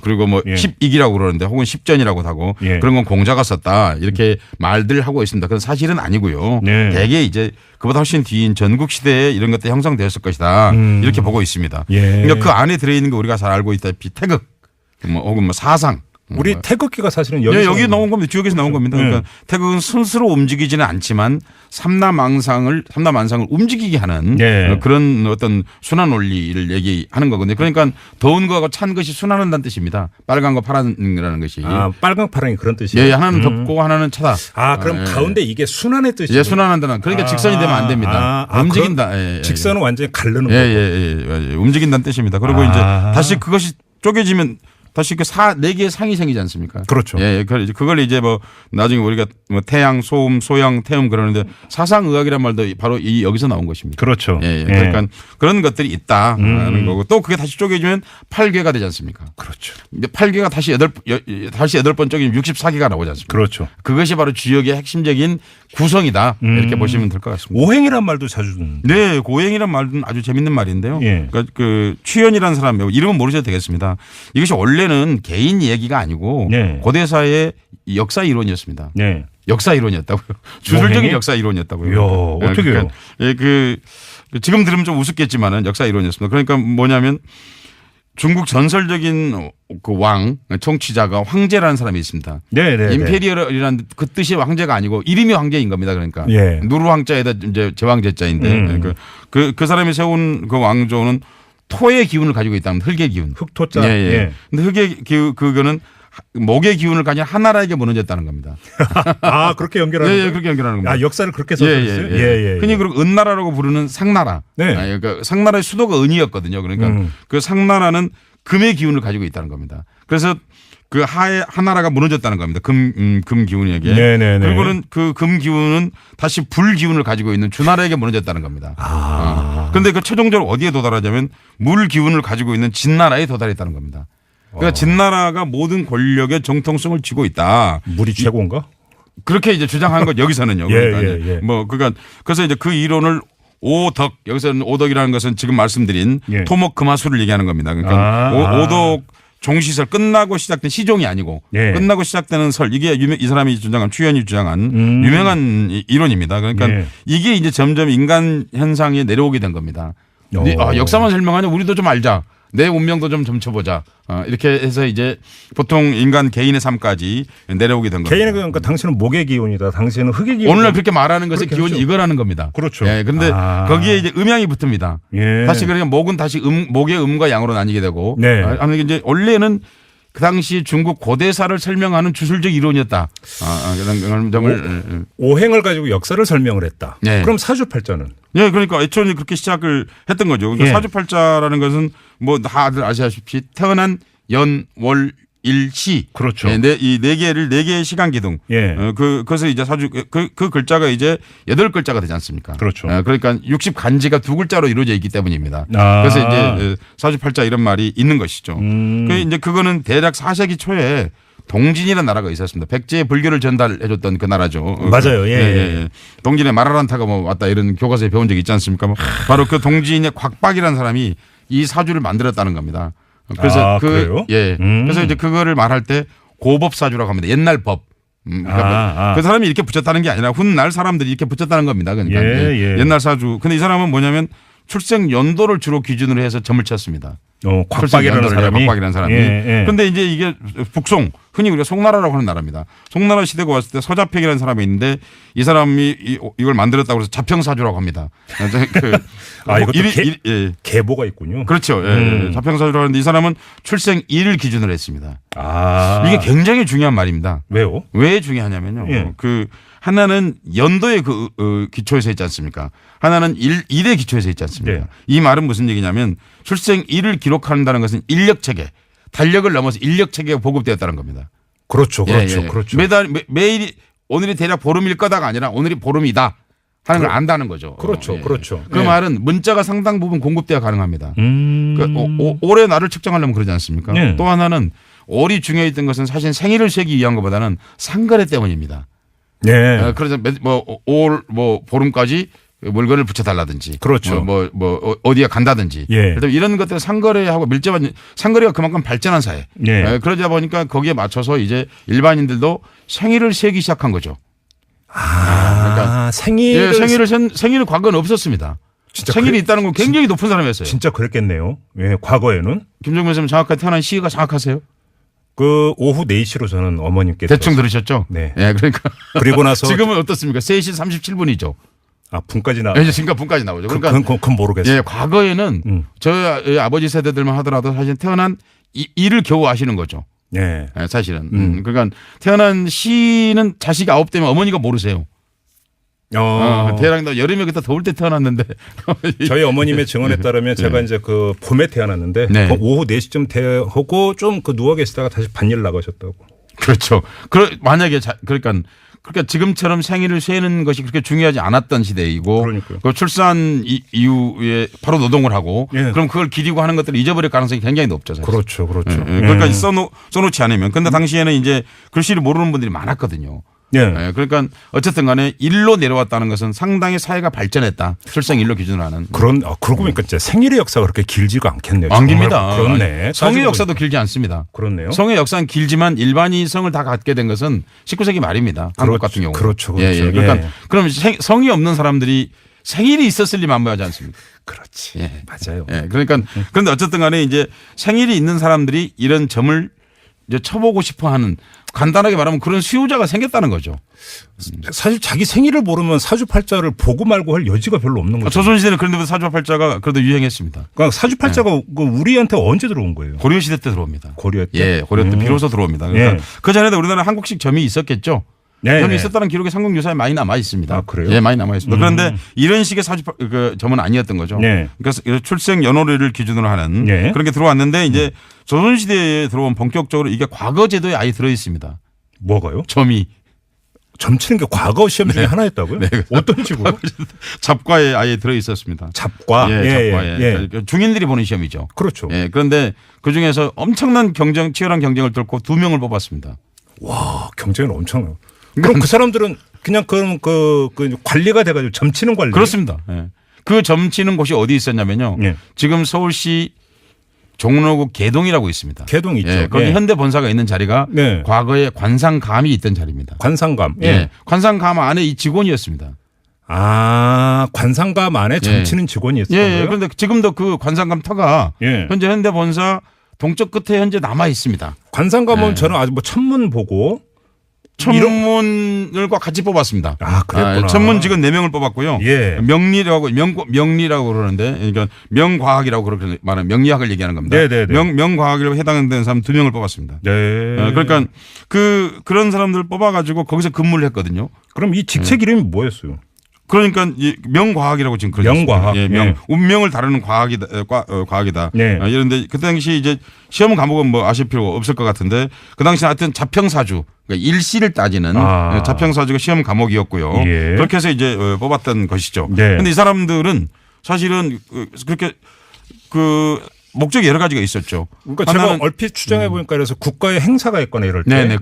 그리고 뭐 십익이라고 그러는데 혹은 십전이라고 하고 그런 건 공자가 썼다. 이렇게 말들 하고 있습니다. 그건 사실은 아니고요. 대개 이제 그보다 훨씬 뒤인 전국 시대에 이런 것들이 형성되었을 것이다. 이렇게 보고 있습니다. 그러니까 그 안에 들어있는 거 우리가 잘 알고 있다시피 태극 혹은 뭐 사상. 우리 태극기가 사실은 여기 나온 겁니다. 주역에서 나온 겁니다. 그러니까 태극은 스스로 움직이지는 않지만 삼라만상을 움직이게 하는 그런 어떤 순환 원리를 얘기하는 거거든요. 그러니까 더운 거하고 찬 것이 순환한다는 뜻입니다. 빨간과 파란이라는 것이. 빨강 파랑이 그런 뜻이에요. 하나는 덥고 하나는 차다. 그럼 가운데 이게 순환의 뜻이에요. 순환한다는. 그러니까 직선이 되면 안 됩니다. 움직인다. 직선은 완전히 가르는 거고. 움직인다는 뜻입니다. 그리고 이제 다시 그것이 쪼개지면 다시 네 개의 상이 생기지 않습니까? 그렇죠. 그걸 이제 뭐 나중에 우리가 뭐 태양, 소음, 소양, 태음 그러는데 사상의학이란 말도 바로 여기서 나온 것입니다. 그렇죠. 그러니까 그런 것들이 있다라는 거고 또 그게 다시 쪼개지면 8괴가 되지 않습니까? 그렇죠. 이제 8괴가 다시 8번 쪼개지면 64개가 나오지 않습니까? 그렇죠. 그것이 바로 주역의 핵심적인 구성이다. 이렇게 보시면 될 것 같습니다. 오행이란 말도 자주 듣는데. 네, 오행이란 말은 아주 재밌는 말인데요. 그러니까 그 취연이라는 사람 이름은 모르셔도 되겠습니다. 이것이 원래는 개인 얘기가 아니고 고대사의 역사 이론이었습니다. 역사 이론이었다고요. 주술적인 역사 이론이었다고요. 어떻게요? 지금 들으면 좀 우습겠지만은 역사 이론이었습니다. 그러니까 뭐냐면 중국 전설적인 그 왕, 통치자가 황제라는 사람이 있습니다. 임페리얼이라는 그 뜻이 황제가 아니고 이름이 황제인 겁니다. 그러니까 누르 황자에다 이제 제왕제자인데 그 사람이 세운 그 왕조는 토의 기운을 가지고 있다는 흙의 기운. 흑토자. 근데 흙의 그거는 목의 기운을 가진 하나라에게 무너졌다는 겁니다. 그렇게 연결하는 그렇게 연결하는 겁니다. 역사를 그렇게 써있어요? 흔히 그리고 은나라라고 부르는 상나라. 그러니까 상나라의 수도가 은이었거든요. 그러니까 그 상나라는 금의 기운을 가지고 있다는 겁니다. 그래서 그 하나라가 무너졌다는 겁니다. 금 기운에게. 그리고는 그 금 기운은 다시 불 기운을 가지고 있는 주나라에게 무너졌다는 겁니다. 그런데 그 최종적으로 어디에 도달하자면 물 기운을 가지고 있는 진나라에 도달했다는 겁니다. 그러니까 진나라가 모든 권력의 정통성을 쥐고 있다. 물이 최고인가? 그렇게 이제 주장한 것 여기서는요. 그러니까 그래서 이제 그 이론을 오덕 여기서는 오덕이라는 것은 지금 말씀드린 토목 금화수를 얘기하는 겁니다. 그러니까 오덕 종시설 끝나고 시작된 시종이 아니고 끝나고 시작되는 설 이게 이 사람이 주장한 추현이 주장한 유명한 이론입니다. 그러니까 이게 이제 점점 인간 현상에 내려오게 된 겁니다. 역사만 설명하냐 우리도 좀 알자. 내 운명도 좀 점쳐보자. 이렇게 해서 이제 보통 인간 개인의 삶까지 내려오게 된 겁니다. 개인의 그러니까 당신은 목의 기운이다. 당신은 흙의 기운. 오늘날 그렇게 말하는 것의 기운이 하죠. 이거라는 겁니다. 그렇죠. 그런데 거기에 이제 음양이 붙습니다. 다시 그러니까 목은 다시 목의 음과 양으로 나뉘게 되고. 아니 이제 원래는 그 당시 중국 고대사를 설명하는 주술적 이론이었다. 그런 점을 오행을 가지고 역사를 설명을 했다. 그럼 사주팔자는? 그러니까 애초에 그렇게 시작을 했던 거죠. 그러니까 사주팔자라는 것은 뭐 다들 아시다시피 태어난 연, 월, 일, 시. 그렇죠. 이 네 개의 시간 기둥. 그것을 이제 사주 그 글자가 이제 8글자가 되지 않습니까? 그렇죠. 그러니까 60간지가 2글자로 이루어져 있기 때문입니다. 그래서 이제 사주팔자 이런 말이 있는 것이죠. 이제 그거는 대략 4세기 초에 동진이라는 나라가 있었습니다. 백제 불교를 전달해줬던 그 나라죠. 맞아요. 예. 동진에 마라란타가 뭐 왔다 이런 교과서에 배운 적이 있지 않습니까? 바로 그 동진의 곽박이라는 사람이 이 사주를 만들었다는 겁니다. 그래서 그래요? 그래서 이제 그거를 말할 때 고법사주라고 합니다. 옛날 법. 그러니까 그 사람이 이렇게 붙였다는 게 아니라 훗날 사람들이 이렇게 붙였다는 겁니다. 그러니까 옛날 사주. 근데 이 사람은 뭐냐면 출생 연도를 주로 기준으로 해서 점을 쳤습니다. 곽박이라는 사람이. 그런데 이제 이게 북송, 흔히 우리가 송나라라고 하는 나라입니다. 송나라 시대가 왔을 때 서자평이라는 사람이 있는데 이 사람이 이걸 만들었다고 해서 자평사주라고 합니다. 이것도 계보가 있군요. 그렇죠. 자평사주라고 하는데 이 사람은 출생일을 기준으로 했습니다. 이게 굉장히 중요한 말입니다. 왜요? 왜 중요하냐면요. 그 하나는 연도의 기초에서 있지 않습니까? 하나는 일의 기초에서 있지 않습니까? 이 말은 무슨 얘기냐면 출생일을 기록한다는 것은 인력 체계, 달력을 넘어서 인력 체계가 보급되었다는 겁니다. 그렇죠. 그렇죠. 매일이 오늘이 대략 보름일 거다가 아니라 오늘이 보름이다 하는 걸 안다는 거죠. 그렇죠. 그 말은 문자가 상당 부분 공급돼야 가능합니다. 올해 날을 측정하려면 그러지 않습니까? 또 하나는 올이 중요했던 것은 사실 생일을 세기 위한 것보다는 상거래 때문입니다. 그래서 보름까지 물건을 붙여달라든지. 그렇죠. 어디에 간다든지. 이런 것들 상거래하고 밀접한 상거래가 그만큼 발전한 사회. 그러다 보니까 거기에 맞춰서 이제 일반인들도 생일을 세기 시작한 거죠. 그러니까 생일을 과거는 없었습니다. 생일이 있다는 건 굉장히 높은 사람이었어요. 진짜 그랬겠네요. 과거에는. 김종민 선생님 정확하게 태어난 시기가 정확하세요? 그 오후 4시로 저는 어머님께 대충 들으셨죠? 네. 그러니까 그리고 나서 지금은 어떻습니까? 3시 37분이죠. 분까지 나오죠. 지금 분까지 나오죠. 그건 모르겠어요. 과거에는 저희 아버지 세대들만 하더라도 사실 태어난 일을 겨우 아시는 거죠. 사실은. 그러니까 태어난 시는 자식이 9 되면 어머니가 모르세요. 대략 여름에 그때 더울 때 태어났는데 저희 어머님의 증언에 따르면 제가 이제 그 봄에 태어났는데 오후 4시쯤 태어나고 좀 누워 계시다가 다시 반일 나가셨다고. 그렇죠. 만약에 그러니까 지금처럼 생일을 세는 것이 그렇게 중요하지 않았던 시대이고 그 출산 이후에 바로 노동을 하고 그럼 그걸 기리고 하는 것들을 잊어버릴 가능성이 굉장히 높죠. 사실. 그렇죠. 그러니까 써놓지 않으면. 근데 당시에는 이제 글씨를 모르는 분들이 많았거든요. 그러니까 어쨌든 간에 일로 내려왔다는 것은 상당히 사회가 발전했다. 출생일로 기준으로 하는. 그러고 보니까 진짜 생일의 역사가 그렇게 길지가 않겠네요. 안 깁니다. 그렇네. 성의 역사도 길지 않습니다. 그렇네요. 성의 역사는 길지만 일반이 성을 다 갖게 된 것은 19세기 말입니다. 한국 같은 경우. 그렇죠. 그러니까 그럼 성이 없는 사람들이 생일이 있었을 리 만무하지 않습니까? 그렇지. 맞아요. 그러니까 그런데 어쨌든 간에 이제 생일이 있는 사람들이 이런 점을 이제 쳐보고 싶어 하는 간단하게 말하면 그런 수요자가 생겼다는 거죠. 사실 자기 생일을 모르면 사주팔자를 보고 말고 할 여지가 별로 없는 거죠. 조선시대는 그런데 사주팔자가 그래도 유행했습니다. 그러니까 사주팔자가 우리한테 언제 들어온 거예요? 고려시대 때 들어옵니다. 고려 때? 고려 때 비로소 들어옵니다. 그러니까 그 전에도 우리나라 한국식 점이 있었겠죠. 점이 있었다는 기록이 삼국유사에 많이 남아 있습니다. 그래요? 많이 남아 있습니다. 그런데 이런 식의 점은 아니었던 거죠. 그러니까 출생 연월일을 기준으로 하는 그런 게 들어왔는데 이제 조선시대에 들어온 본격적으로 이게 과거 제도에 아예 들어 있습니다. 뭐가요? 점이. 점치는 게 과거 시험 중에 하나였다고요? 어떤 식으로? 잡과에 아예 들어 있었습니다. 잡과? 잡과에. 중인들이 보는 시험이죠. 그렇죠. 그런데 그중에서 엄청난 치열한 경쟁을 뚫고 2명을 뽑았습니다. 와, 경쟁은 엄청나요. 그럼 그 사람들은 그냥 그 관리가 돼가지고 점치는 관리. 그렇습니다. 그 점치는 곳이 어디 있었냐면요. 지금 서울시 종로구 개동이라고 있습니다. 개동 있죠. 거기 현대 본사가 있는 자리가 과거에 관상감이 있던 자리입니다. 관상감. 관상감 안에 이 직원이었습니다. 관상감 안에 점치는 직원이었어요. 그런데 지금도 그 관상감 터가 현재 현대 본사 동쪽 끝에 현재 남아 있습니다. 관상감은 저는 아주 천문 보고 천문과 같이 뽑았습니다. 그랬구나. 천문직은 4명을 뽑았고요. 명리라고 그러는데, 그러니까 명과학이라고 그렇게 말하는 명리학을 얘기하는 겁니다. 명과학이라고 해당되는 사람 2명을 뽑았습니다. 그러니까 그런 사람들을 뽑아가지고 거기서 근무를 했거든요. 그럼 이 직책 이름이 뭐였어요? 그러니까 명과학이라고 지금 그러죠. 명과학. 운명을 다루는 과학이다. 이런데 그 당시 이제 시험 과목은 뭐 아실 필요가 없을 것 같은데 그 당시 하여튼 자평사주, 그러니까 일시를 따지는 자평사주가 시험 과목이었고요. 그렇게 해서 이제 뽑았던 것이죠. 그런데 이 사람들은 사실은 그렇게 목적이 여러 가지가 있었죠. 그러니까 제가 얼핏 추정해 보니까 그래서 국가의 행사가 있거나 이럴 때 네네.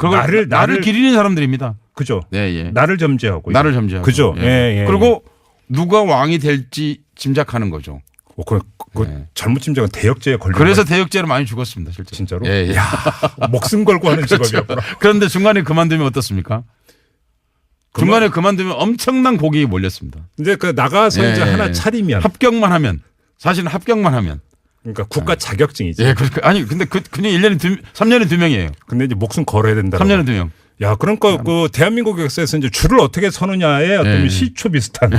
나를 기리는 사람들입니다. 그죠. 네, 예. 나를 점지하고. 나를 점지하고. 그죠. 예. 그리고 누가 왕이 될지 짐작하는 거죠. 그 잘못 짐작은 대역죄에 걸려. 그래서 대역죄로 많이 죽었습니다, 실제. 진짜로? 예. 야, 목숨 걸고 하는 그렇죠. 직업이었구나. 그런데 중간에 그만두면 어떻습니까? 중간에 그만두면 엄청난 고객이 몰렸습니다. 근데 그 나가서 이제 하나 차리면 합격만 하면 사실은 합격만 하면 그러니까 국가 자격증이지. 예, 아니 근데 그냥 3년에 2명이에요. 근데 이제 목숨 걸어야 된다. 3년에 2명. 야, 그러니까 그 대한민국 역사에서 이제 줄을 어떻게 서느냐에 어떤 시초 비슷한.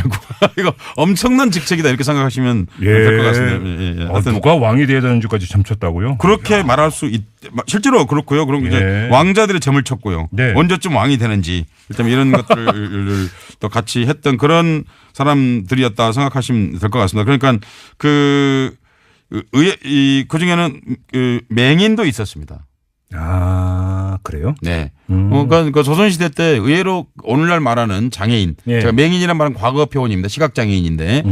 이거 엄청난 직책이다 이렇게 생각하시면 될 것 같습니다. 누가 왕이 돼야 되는지까지 점쳤다고요? 그렇게 말할 수 실제로 그렇고요. 그럼 이제 왕자들의 점을 쳤고요. 언제쯤 왕이 되는지 일단 이런 것들을 또 같이 했던 그런 사람들이었다 생각하시면 될 것 같습니다. 그러니까 그 중에는 그 맹인도 있었습니다. 아, 그래요? 네. 그러니까 조선시대 때 의외로 오늘날 말하는 장애인. 제가 맹인이란 말은 과거 표현입니다. 시각장애인인데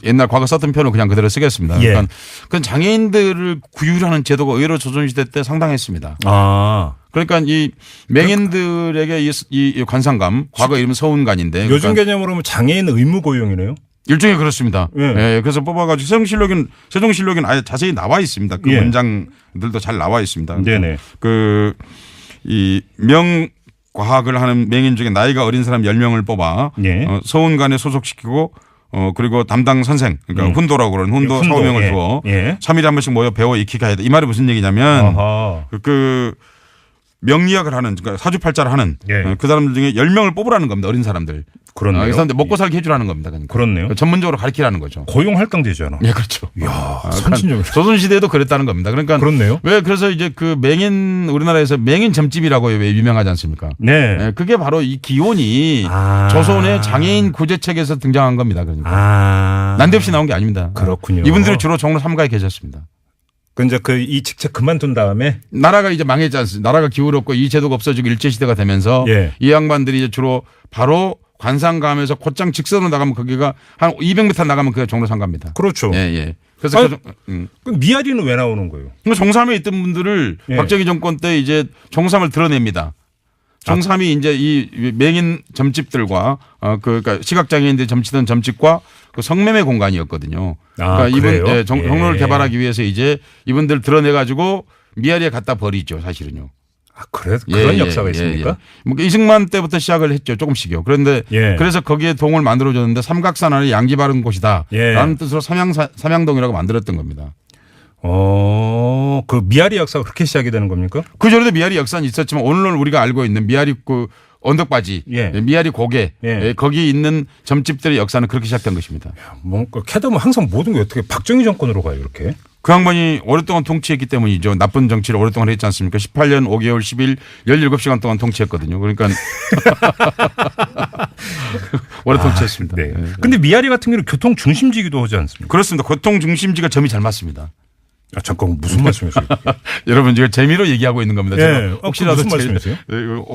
옛날 과거 썼던 표현을 그냥 그대로 쓰겠습니다. 그러니까 그 장애인들을 구휼하는 제도가 의외로 조선시대 때 상당했습니다. 아. 그러니까 이 맹인들에게 이 관상감, 과거 이름은 서운관인데. 요즘 개념으로 보면 장애인 의무 고용이네요. 일종의 그렇습니다. 예, 그래서 뽑아가지고 세종실록에는 아예 자세히 나와 있습니다. 그 문장들도 잘 나와 있습니다. 네네. 이 명과학을 하는 맹인 중에 나이가 어린 사람 10명을 뽑아 서운관에 소속시키고 그리고 담당 선생 그러니까 훈도라고 그러는 훈도 4명을 주어 3일에 한 번씩 모여 배워 익히게 해야 돼. 이 말이 무슨 얘기냐면 명리학을 하는 그러니까 사주팔자를 하는 그 사람들 중에 10명을 뽑으라는 겁니다. 어린 사람들. 그렇네요. 이 사람들 먹고 살게 해주라는 겁니다. 그러니까. 그렇네요. 전문적으로 가르치라는 거죠. 고용 할당되잖아. 예, 그렇죠. 이야, 선진적. 조선시대에도 그랬다는 겁니다. 그러니까 그렇네요. 왜 그래서 이제 그 맹인 우리나라에서 맹인 점집이라고 왜 유명하지 않습니까? 네. 그게 바로 이 기원이 조선의 장애인 구제책에서 등장한 겁니다. 그러니까 난데없이 나온 게 아닙니다. 그렇군요. 이분들이 주로 종로 3가에 계셨습니다. 이제 이 직책 그만둔 다음에 나라가 이제 망했지 않습니까? 나라가 기울었고 이 제도가 없어지고 일제시대가 되면서 이 양반들이 이제 주로 바로 관상가면서 곧장 직선으로 나가면 거기가 한 200m 나가면 그게 종로 3가입니다. 그렇죠. 예. 그래서 그럼 미아리는 왜 나오는 거예요? 종삼에 있던 분들을 박정희 정권 때 이제 종삼을 드러냅니다. 종삼이 이제 이 맹인 점집들과 그러니까 시각장애인들이 점치던 점집과 그 성매매 공간이었거든요. 그러니까 이분 종로를 개발하기 위해서 이제 이분들 드러내 가지고 미아리에 갖다 버리죠, 사실은요. 아, 그런 역사가 있습니까? 뭐 이승만 때부터 시작을 했죠, 조금씩요. 그런데 그래서 거기에 동을 만들어줬는데 삼각산 안에 양지 바른 곳이다. 라는 뜻으로 삼양동이라고 만들었던 겁니다. 그 미아리 역사가 그렇게 시작이 되는 겁니까? 그 전에도 미아리 역사는 있었지만 오늘날 우리가 알고 있는 미아리 그 언덕바지, 미아리 고개, 거기 있는 점집들의 역사는 그렇게 시작된 것입니다. 뭔가 캐다면 항상 모든 게 어떻게 박정희 정권으로 가요, 이렇게? 그 양반이 오랫동안 통치했기 때문이죠. 나쁜 정치를 오랫동안 했지 않습니까? 18년 5개월 10일 17시간 동안 통치했거든요. 그러니까 오래 통치했습니다. 네. 근데 미아리 같은 경우는 교통 중심지기도 하지 않습니까? 그렇습니다. 교통 중심지가 점이 잘 맞습니다. 잠깐 무슨 말씀이세요? 여러분 지금 재미로 얘기하고 있는 겁니다. 혹시라도 무슨 말씀이세요?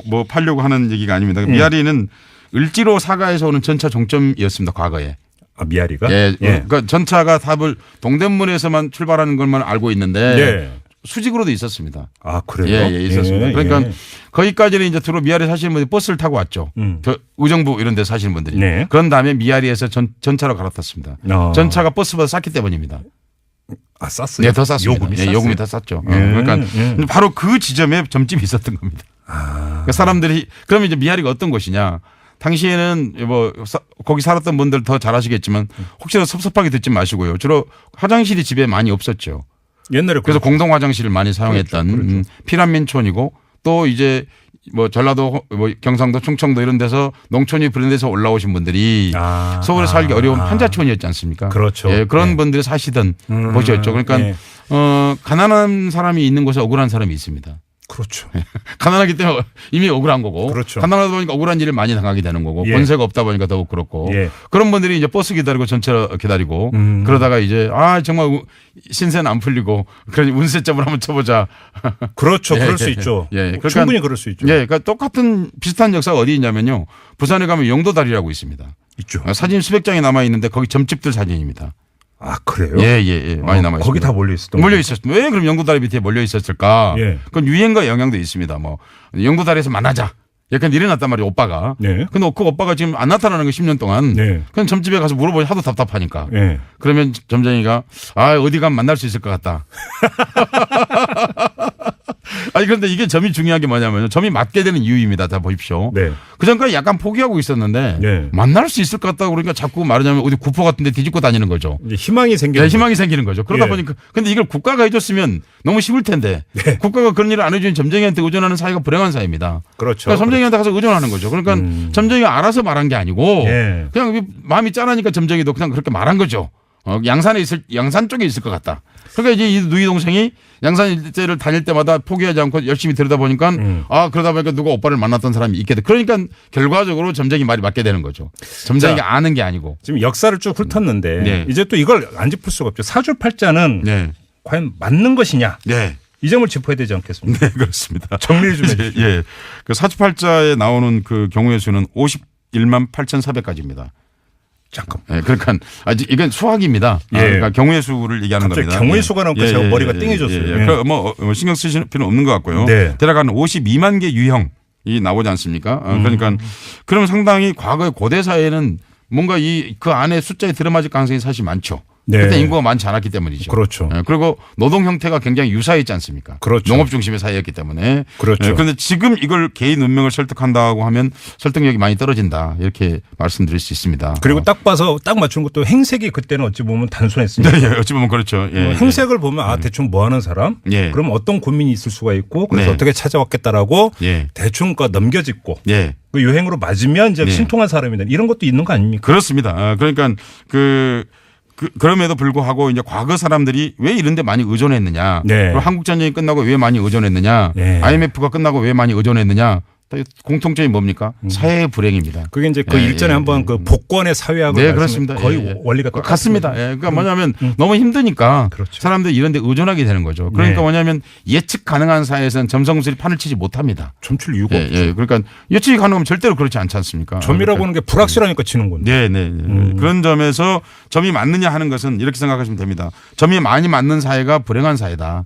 뭐 팔려고 하는 얘기가 아닙니다. 미아리는 을지로 사가에서 오는 전차 종점이었습니다. 과거에. 미아리가? 그러니까 전차가 답을 동대문에서만 출발하는 것만 알고 있는데 수직으로도 있었습니다. 아, 그래요? 예, 있었습니다. 그러니까 거기까지는 이제 주로 미아리 사시는 분들이 버스를 타고 왔죠. 의정부 이런 데 사시는 분들이. 그런 다음에 미아리에서 전차로 갈아탔습니다. 전차가 버스보다 쌌기 때문입니다. 아, 쌌어요? 네, 더 쌌습니다. 요금이 더 쌌죠. 그러니까 바로 그 지점에 점집이 있었던 겁니다. 그러니까 사람들이 그러면 이제 미아리가 어떤 곳이냐? 당시에는 뭐 거기 살았던 분들 더 잘 아시겠지만 혹시나 섭섭하게 듣지 마시고요. 주로 화장실이 집에 많이 없었죠. 옛날에 그래서 공동 화장실을 많이 사용했던 피란민촌이고 또 이제 뭐 전라도, 뭐 경상도, 충청도 이런 데서 농촌이 부른 데서 올라오신 분들이 서울에 살기 어려운 한자촌이었지 않습니까? 그렇죠. 그런 분들이 사시던 곳이었죠. 그러니까 가난한 사람이 있는 곳에 억울한 사람이 있습니다. 그렇죠. 가난하기 때문에 이미 억울한 거고. 그렇죠. 가난하다 보니까 억울한 일을 많이 당하게 되는 거고. 권세가 없다 보니까 더욱 그렇고. 그런 분들이 이제 버스 기다리고 전차 기다리고 그러다가 이제 정말 신세는 안 풀리고 그러니 운세점을 한번 쳐보자. 그렇죠. 그럴 수 있죠. 그러니까 충분히 그럴 수 있죠. 그러니까 똑같은 비슷한 역사가 어디 있냐면요. 부산에 가면 영도다리라고 있습니다. 있죠. 사진 수백 장이 남아 있는데 거기 점집들 사진입니다. 아, 그래요? 예. 많이 남아 있습니다. 거기 다 몰려 있었던 몰려 있었습니다. 왜 그럼 영도다리 밑에 몰려 있었을까? 예. 그건 유행과 영향도 있습니다. 뭐 영도다리에서 만나자. 약간 일어났단 말이에요, 오빠가. 네. 근데 그 오빠가 지금 안 나타나는 거 10년 동안. 네. 그냥 점집에 가서 물어보니 하도 답답하니까. 네. 그러면 점장이가 어디 가면 만날 수 있을 것 같다. 아니 그런데 이게 점이 중요한 게 뭐냐면요. 점이 맞게 되는 이유입니다. 다 보십시오. 네. 그전까지 약간 포기하고 있었는데 네. 만날 수 있을 것 같다고 그러니까 자꾸 말하자면 어디 구포 같은 데 뒤집고 다니는 거죠. 이제 희망이 생기는 네, 희망이 생기는 거죠. 그러다 예. 보니까 근데 이걸 국가가 해줬으면 너무 쉬울 텐데 네. 국가가 그런 일을 안 해주는 점쟁이한테 의존하는 사회가 불행한 사회입니다. 그렇죠. 그러니까 점쟁이한테 가서 의존하는 거죠. 그러니까 점쟁이가 알아서 말한 게 아니고 예. 그냥 마음이 짠하니까 점쟁이도 그냥 그렇게 말한 거죠. 양산 쪽에 있을 것 같다. 그러니까 이제 이 누이 동생이 양산 일대를 다닐 때마다 포기하지 않고 열심히 들여다 보니까 그러다 보니까 누가 오빠를 만났던 사람이 있게 돼. 그러니까 결과적으로 점쟁이 말이 맞게 되는 거죠. 점쟁이가 아는 게 아니고. 지금 역사를 쭉 훑었는데 네. 이제 또 이걸 안 짚을 수가 없죠. 사주팔자는 네. 과연 맞는 것이냐? 네. 이 점을 짚어야 되지 않겠습니까? 네, 그렇습니다. 정리를 좀 해주세요. 예. 그 사주팔자에 나오는 그 경우의 수는 51만 8,400가지입니다. 잠깐. 예, 그러니까 아직 이건 수학입니다. 예. 그러니까 경우의 수를 얘기하는 갑자기 겁니다. 경우의 수가 나오니까 제가 머리가 띵해졌어요. 그 뭐 신경 쓰실 필요는 없는 것 같고요. 네. 대략 한 52만 개 유형이 나오지 않습니까? 그러니까 그럼 상당히 과거의 고대 사회에는 뭔가 그 안에 숫자에 들어맞을 가능성이 사실 많죠. 네. 그때 인구가 많지 않았기 때문이죠. 그렇죠. 예, 그리고 노동 형태가 굉장히 유사했지 않습니까? 그렇죠. 농업 중심의 사회였기 때문에. 그렇죠. 그런데 지금 이걸 개인 운명을 설득한다고 하면 설득력이 많이 떨어진다. 이렇게 말씀드릴 수 있습니다. 그리고 딱 봐서 딱 맞춘 것도 행색이 그때는 어찌 보면 단순했습니다. 네, 어찌 보면 그렇죠. 예, 행색을 보면 대충 뭐 하는 사람? 예. 그럼 어떤 고민이 있을 수가 있고 그래서 네. 어떻게 찾아왔겠다라고 예. 대충 넘겨짚고 예. 그 유행으로 맞으면 이제 네. 신통한 사람이다. 이런 것도 있는 거 아닙니까? 그렇습니다. 그러니까 그럼에도 불구하고 이제 과거 사람들이 왜 이런 데 많이 의존했느냐. 네. 그리고 한국전쟁이 끝나고 왜 많이 의존했느냐. 네. IMF가 끝나고 왜 많이 의존했느냐. 공통점이 뭡니까? 사회의 불행입니다. 그게 이제 그 일전에 한번 그 복권의 사회학을 네, 그렇습니다. 거의 원리가 같습니다. 예. 그러니까 뭐냐면 너무 힘드니까 그렇죠. 사람들이 이런 데 의존하게 되는 거죠. 그러니까 네. 뭐냐면 예측 가능한 사회에서는 점성술이 판을 치지 못합니다. 춤출 이유가 없죠. 예. 그러니까 예측이 가능하면 절대로 그렇지 않지 않습니까? 점이라고 하는 게 불확실하니까 치는 건데. 네. 그런 점에서 점이 맞느냐 하는 것은 이렇게 생각하시면 됩니다. 점이 많이 맞는 사회가 불행한 사회다.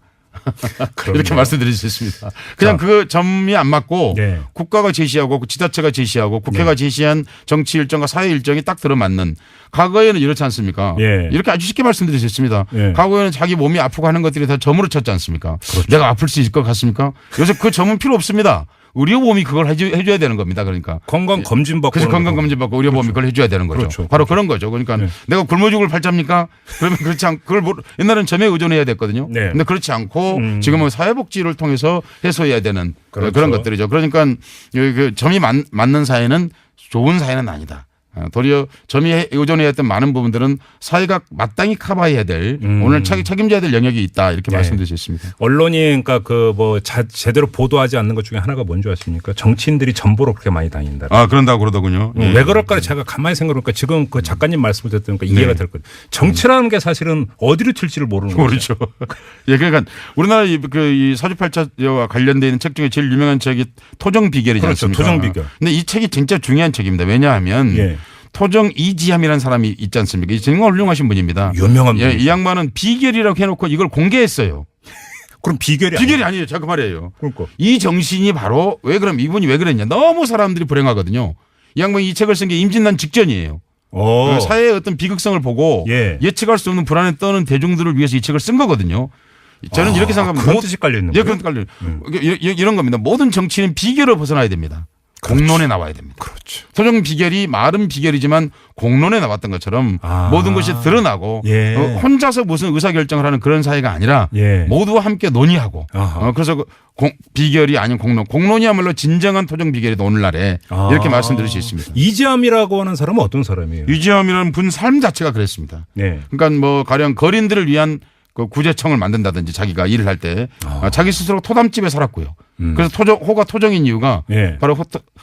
이렇게 말씀드릴 수 있습니다. 그냥 그 점이 안 맞고 네. 국가가 제시하고 지자체가 제시하고 국회가 제시한 정치 일정과 사회 일정이 딱 들어맞는 과거에는 이렇지 않습니까? 예. 이렇게 아주 쉽게 말씀드릴 수 있습니다. 예. 과거에는 자기 몸이 아프고 하는 것들이 다 점으로 쳤지 않습니까? 그렇죠. 내가 아플 수 있을 것 같습니까? 요새 그 점은 필요 없습니다. 의료보험이 그걸 해줘야 되는 겁니다. 그러니까 건강 검진 받고. 그래서 건강 검진 받고 의료보험이 그걸 해줘야 되는 거죠. 그렇죠. 바로 그런 거죠. 그러니까 네. 내가 굶어 죽을 팔자입니까? 그러면 그렇지 않고 그걸 옛날에는 점에 의존해야 됐거든요. 네. 근데 그렇지 않고 지금은 사회복지를 통해서 해소해야 되는 그렇죠. 그런 것들이죠. 그러니까 그 점이 맞는 사회는 좋은 사회는 아니다. 도리어 점이 의존해야 했던 많은 부분들은 사회가 마땅히 커버해야 될 오늘 책임져야 될 영역이 있다 이렇게 네. 말씀드릴 수 있습니다. 언론이 그러니까 제대로 보도하지 않는 것 중에 하나가 뭔지 아십니까? 정치인들이 점보로 그렇게 많이 다닌다. 그런다고 그러더군요. 예. 왜 그럴까 제가 가만히 생각해보니까 지금 그 작가님 말씀을 듣으니까 이해가 될 거예요. 정치라는 게 사실은 어디로 튈지를 모르는 거죠. 그렇죠. 예, 그러니까 우리나라 이 사주팔자와 관련되어 있는 책 중에 제일 유명한 책이 토정 비결이지 그렇죠. 않습니까? 토정 비결. 근데 이 책이 진짜 중요한 책입니다. 왜냐하면 예. 토정 이지함이라는 사람이 있지 않습니까? 이 정말 훌륭하신 분입니다. 유명한 예, 분이죠. 이 양반은 비결이라고 해놓고 이걸 공개했어요. 그럼 비결이 아니에요. 잠깐 말이에요. 그러니까. 이 정신이 바로 이분이 왜 그랬냐. 너무 사람들이 불행하거든요. 이 양반이 이 책을 쓴 게 임진난 직전이에요. 사회의 어떤 비극성을 보고 예측할 수 없는 불안에 떠는 대중들을 위해서 이 책을 쓴 거거든요. 저는 이렇게 생각합니다. 그런 뜻이 깔려 있는 거예요? 그런 뜻이 깔려 있는 이런 겁니다. 모든 정치는 비결을 벗어나야 됩니다. 공론에 나와야 됩니다. 그렇죠. 토정 비결이 말은 비결이지만 공론에 나왔던 것처럼 모든 것이 드러나고 혼자서 무슨 의사결정을 하는 그런 사회가 아니라 모두와 함께 논의하고 그래서 비결이 아닌 공론이야말로 진정한 토정 비결이다 오늘날에 이렇게 말씀드릴 수 있습니다. 이지함이라고 하는 사람은 어떤 사람이에요? 이지함이라는 분 삶 자체가 그랬습니다. 그러니까 뭐 가령 거린들을 위한 그 구제청을 만든다든지 자기가 일을 할 때 자기 스스로 토담집에 살았고요. 그래서 호가 토정인 이유가 바로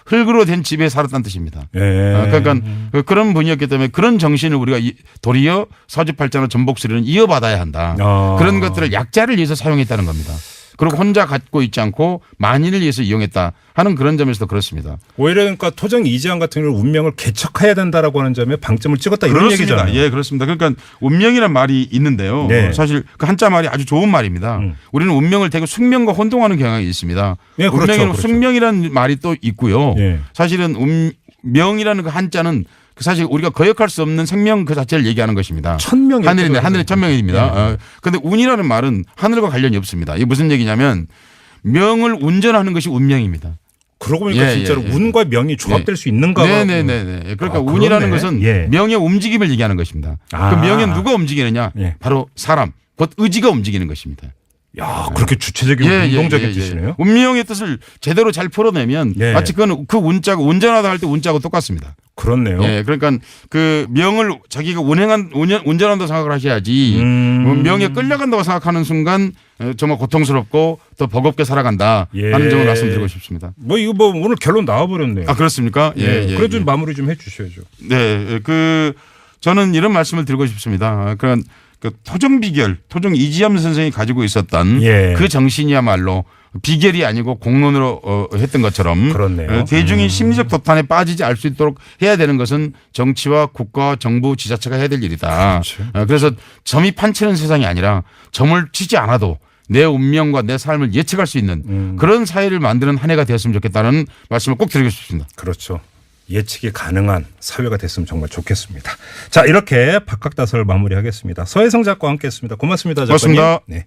흙으로 된 집에 살았다는 뜻입니다. 그러니까 그런 분이었기 때문에 그런 정신을 우리가 도리어 사주팔자나 전복술에는 이어받아야 한다. 그런 것들을 약자를 위해서 사용했다는 겁니다. 그리고 혼자 갖고 있지 않고 만인을 위해서 이용했다 하는 그런 점에서도 그렇습니다. 오히려 그러니까 토정 이지환 같은 경우는 운명을 개척해야 된다라고 하는 점에 방점을 찍었다 이런 그렇습니다. 얘기잖아요. 예, 그렇습니다. 그러니까 운명이라는 말이 있는데요. 네. 사실 그 한자 말이 아주 좋은 말입니다. 우리는 운명을 대개 숙명과 혼동하는 경향이 있습니다. 예, 그렇죠, 운명에는 그렇죠. 숙명이라는 말이 또 있고요. 예. 사실은 운명이라는 그 한자는 사실 우리가 거역할 수 없는 생명 그 자체를 얘기하는 것입니다. 천명이 하늘의 천명입니다. 예. 그런데 운이라는 말은 하늘과 관련이 없습니다. 이게 무슨 얘기냐면 명을 운전하는 것이 운명입니다. 그러고 보니까 진짜로 운과 명이 조합될 수 있는가 봐. 네네네. 그러니까 운이라는 것은 명의 움직임을 얘기하는 것입니다. 그 명예 누가 움직이느냐? 바로 사람, 곧 의지가 움직이는 것입니다. 야, 그렇게 주체적이고 운동적인 뜻이네요. 운명의 뜻을 제대로 잘 풀어내면 마치 그건 그 운자가 운전하다 할 때 운자하고 똑같습니다. 그렇네요. 예, 그러니까 그 명을 자기가 운전한다고 생각을 하셔야지 명에 끌려간다고 생각하는 순간 정말 고통스럽고 또 버겁게 살아간다 하는 점을 말씀드리고 싶습니다. 뭐 이거 뭐 오늘 결론 나와버렸네요. 아, 그렇습니까? 예. 그래도 마무리 좀 해주셔야죠. 네, 저는 이런 말씀을 드리고 싶습니다. 그런 그 토정 비결, 토정 이지환 선생이 가지고 있었던 그 정신이야말로 비결이 아니고 공론으로 했던 것처럼 그렇네요. 대중이 심리적 도탄에 빠지지 않을 수 있도록 해야 되는 것은 정치와 국가, 정부, 지자체가 해야 될 일이다. 그렇죠. 그래서 점이 판치는 세상이 아니라 점을 치지 않아도 내 운명과 내 삶을 예측할 수 있는 그런 사회를 만드는 한 해가 되었으면 좋겠다는 말씀을 꼭 드리고 싶습니다. 그렇죠. 예측이 가능한 사회가 됐으면 정말 좋겠습니다. 자, 이렇게 박학다설을 마무리하겠습니다. 서혜성 작가와 함께했습니다. 고맙습니다. 작가님. 고맙습니다.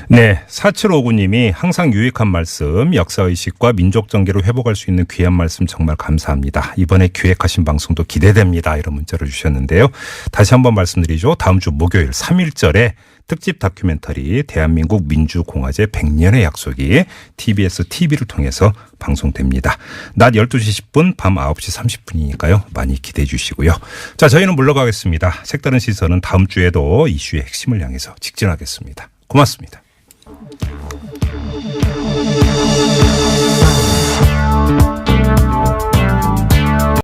네, 4759님이 항상 유익한 말씀, 역사의식과 민족정계를 회복할 수 있는 귀한 말씀 정말 감사합니다. 이번에 기획하신 방송도 기대됩니다. 이런 문자를 주셨는데요. 다시 한번 말씀드리죠. 다음 주 목요일 3.1절에 특집 다큐멘터리 대한민국 민주공화제 100년의 약속이 TBS TV를 통해서 방송됩니다. 낮 12시 10분, 밤 9시 30분이니까요. 많이 기대해 주시고요. 자, 저희는 물러가겠습니다. 색다른 시선은 다음 주에도 이슈의 핵심을 향해서 직진하겠습니다. 고맙습니다.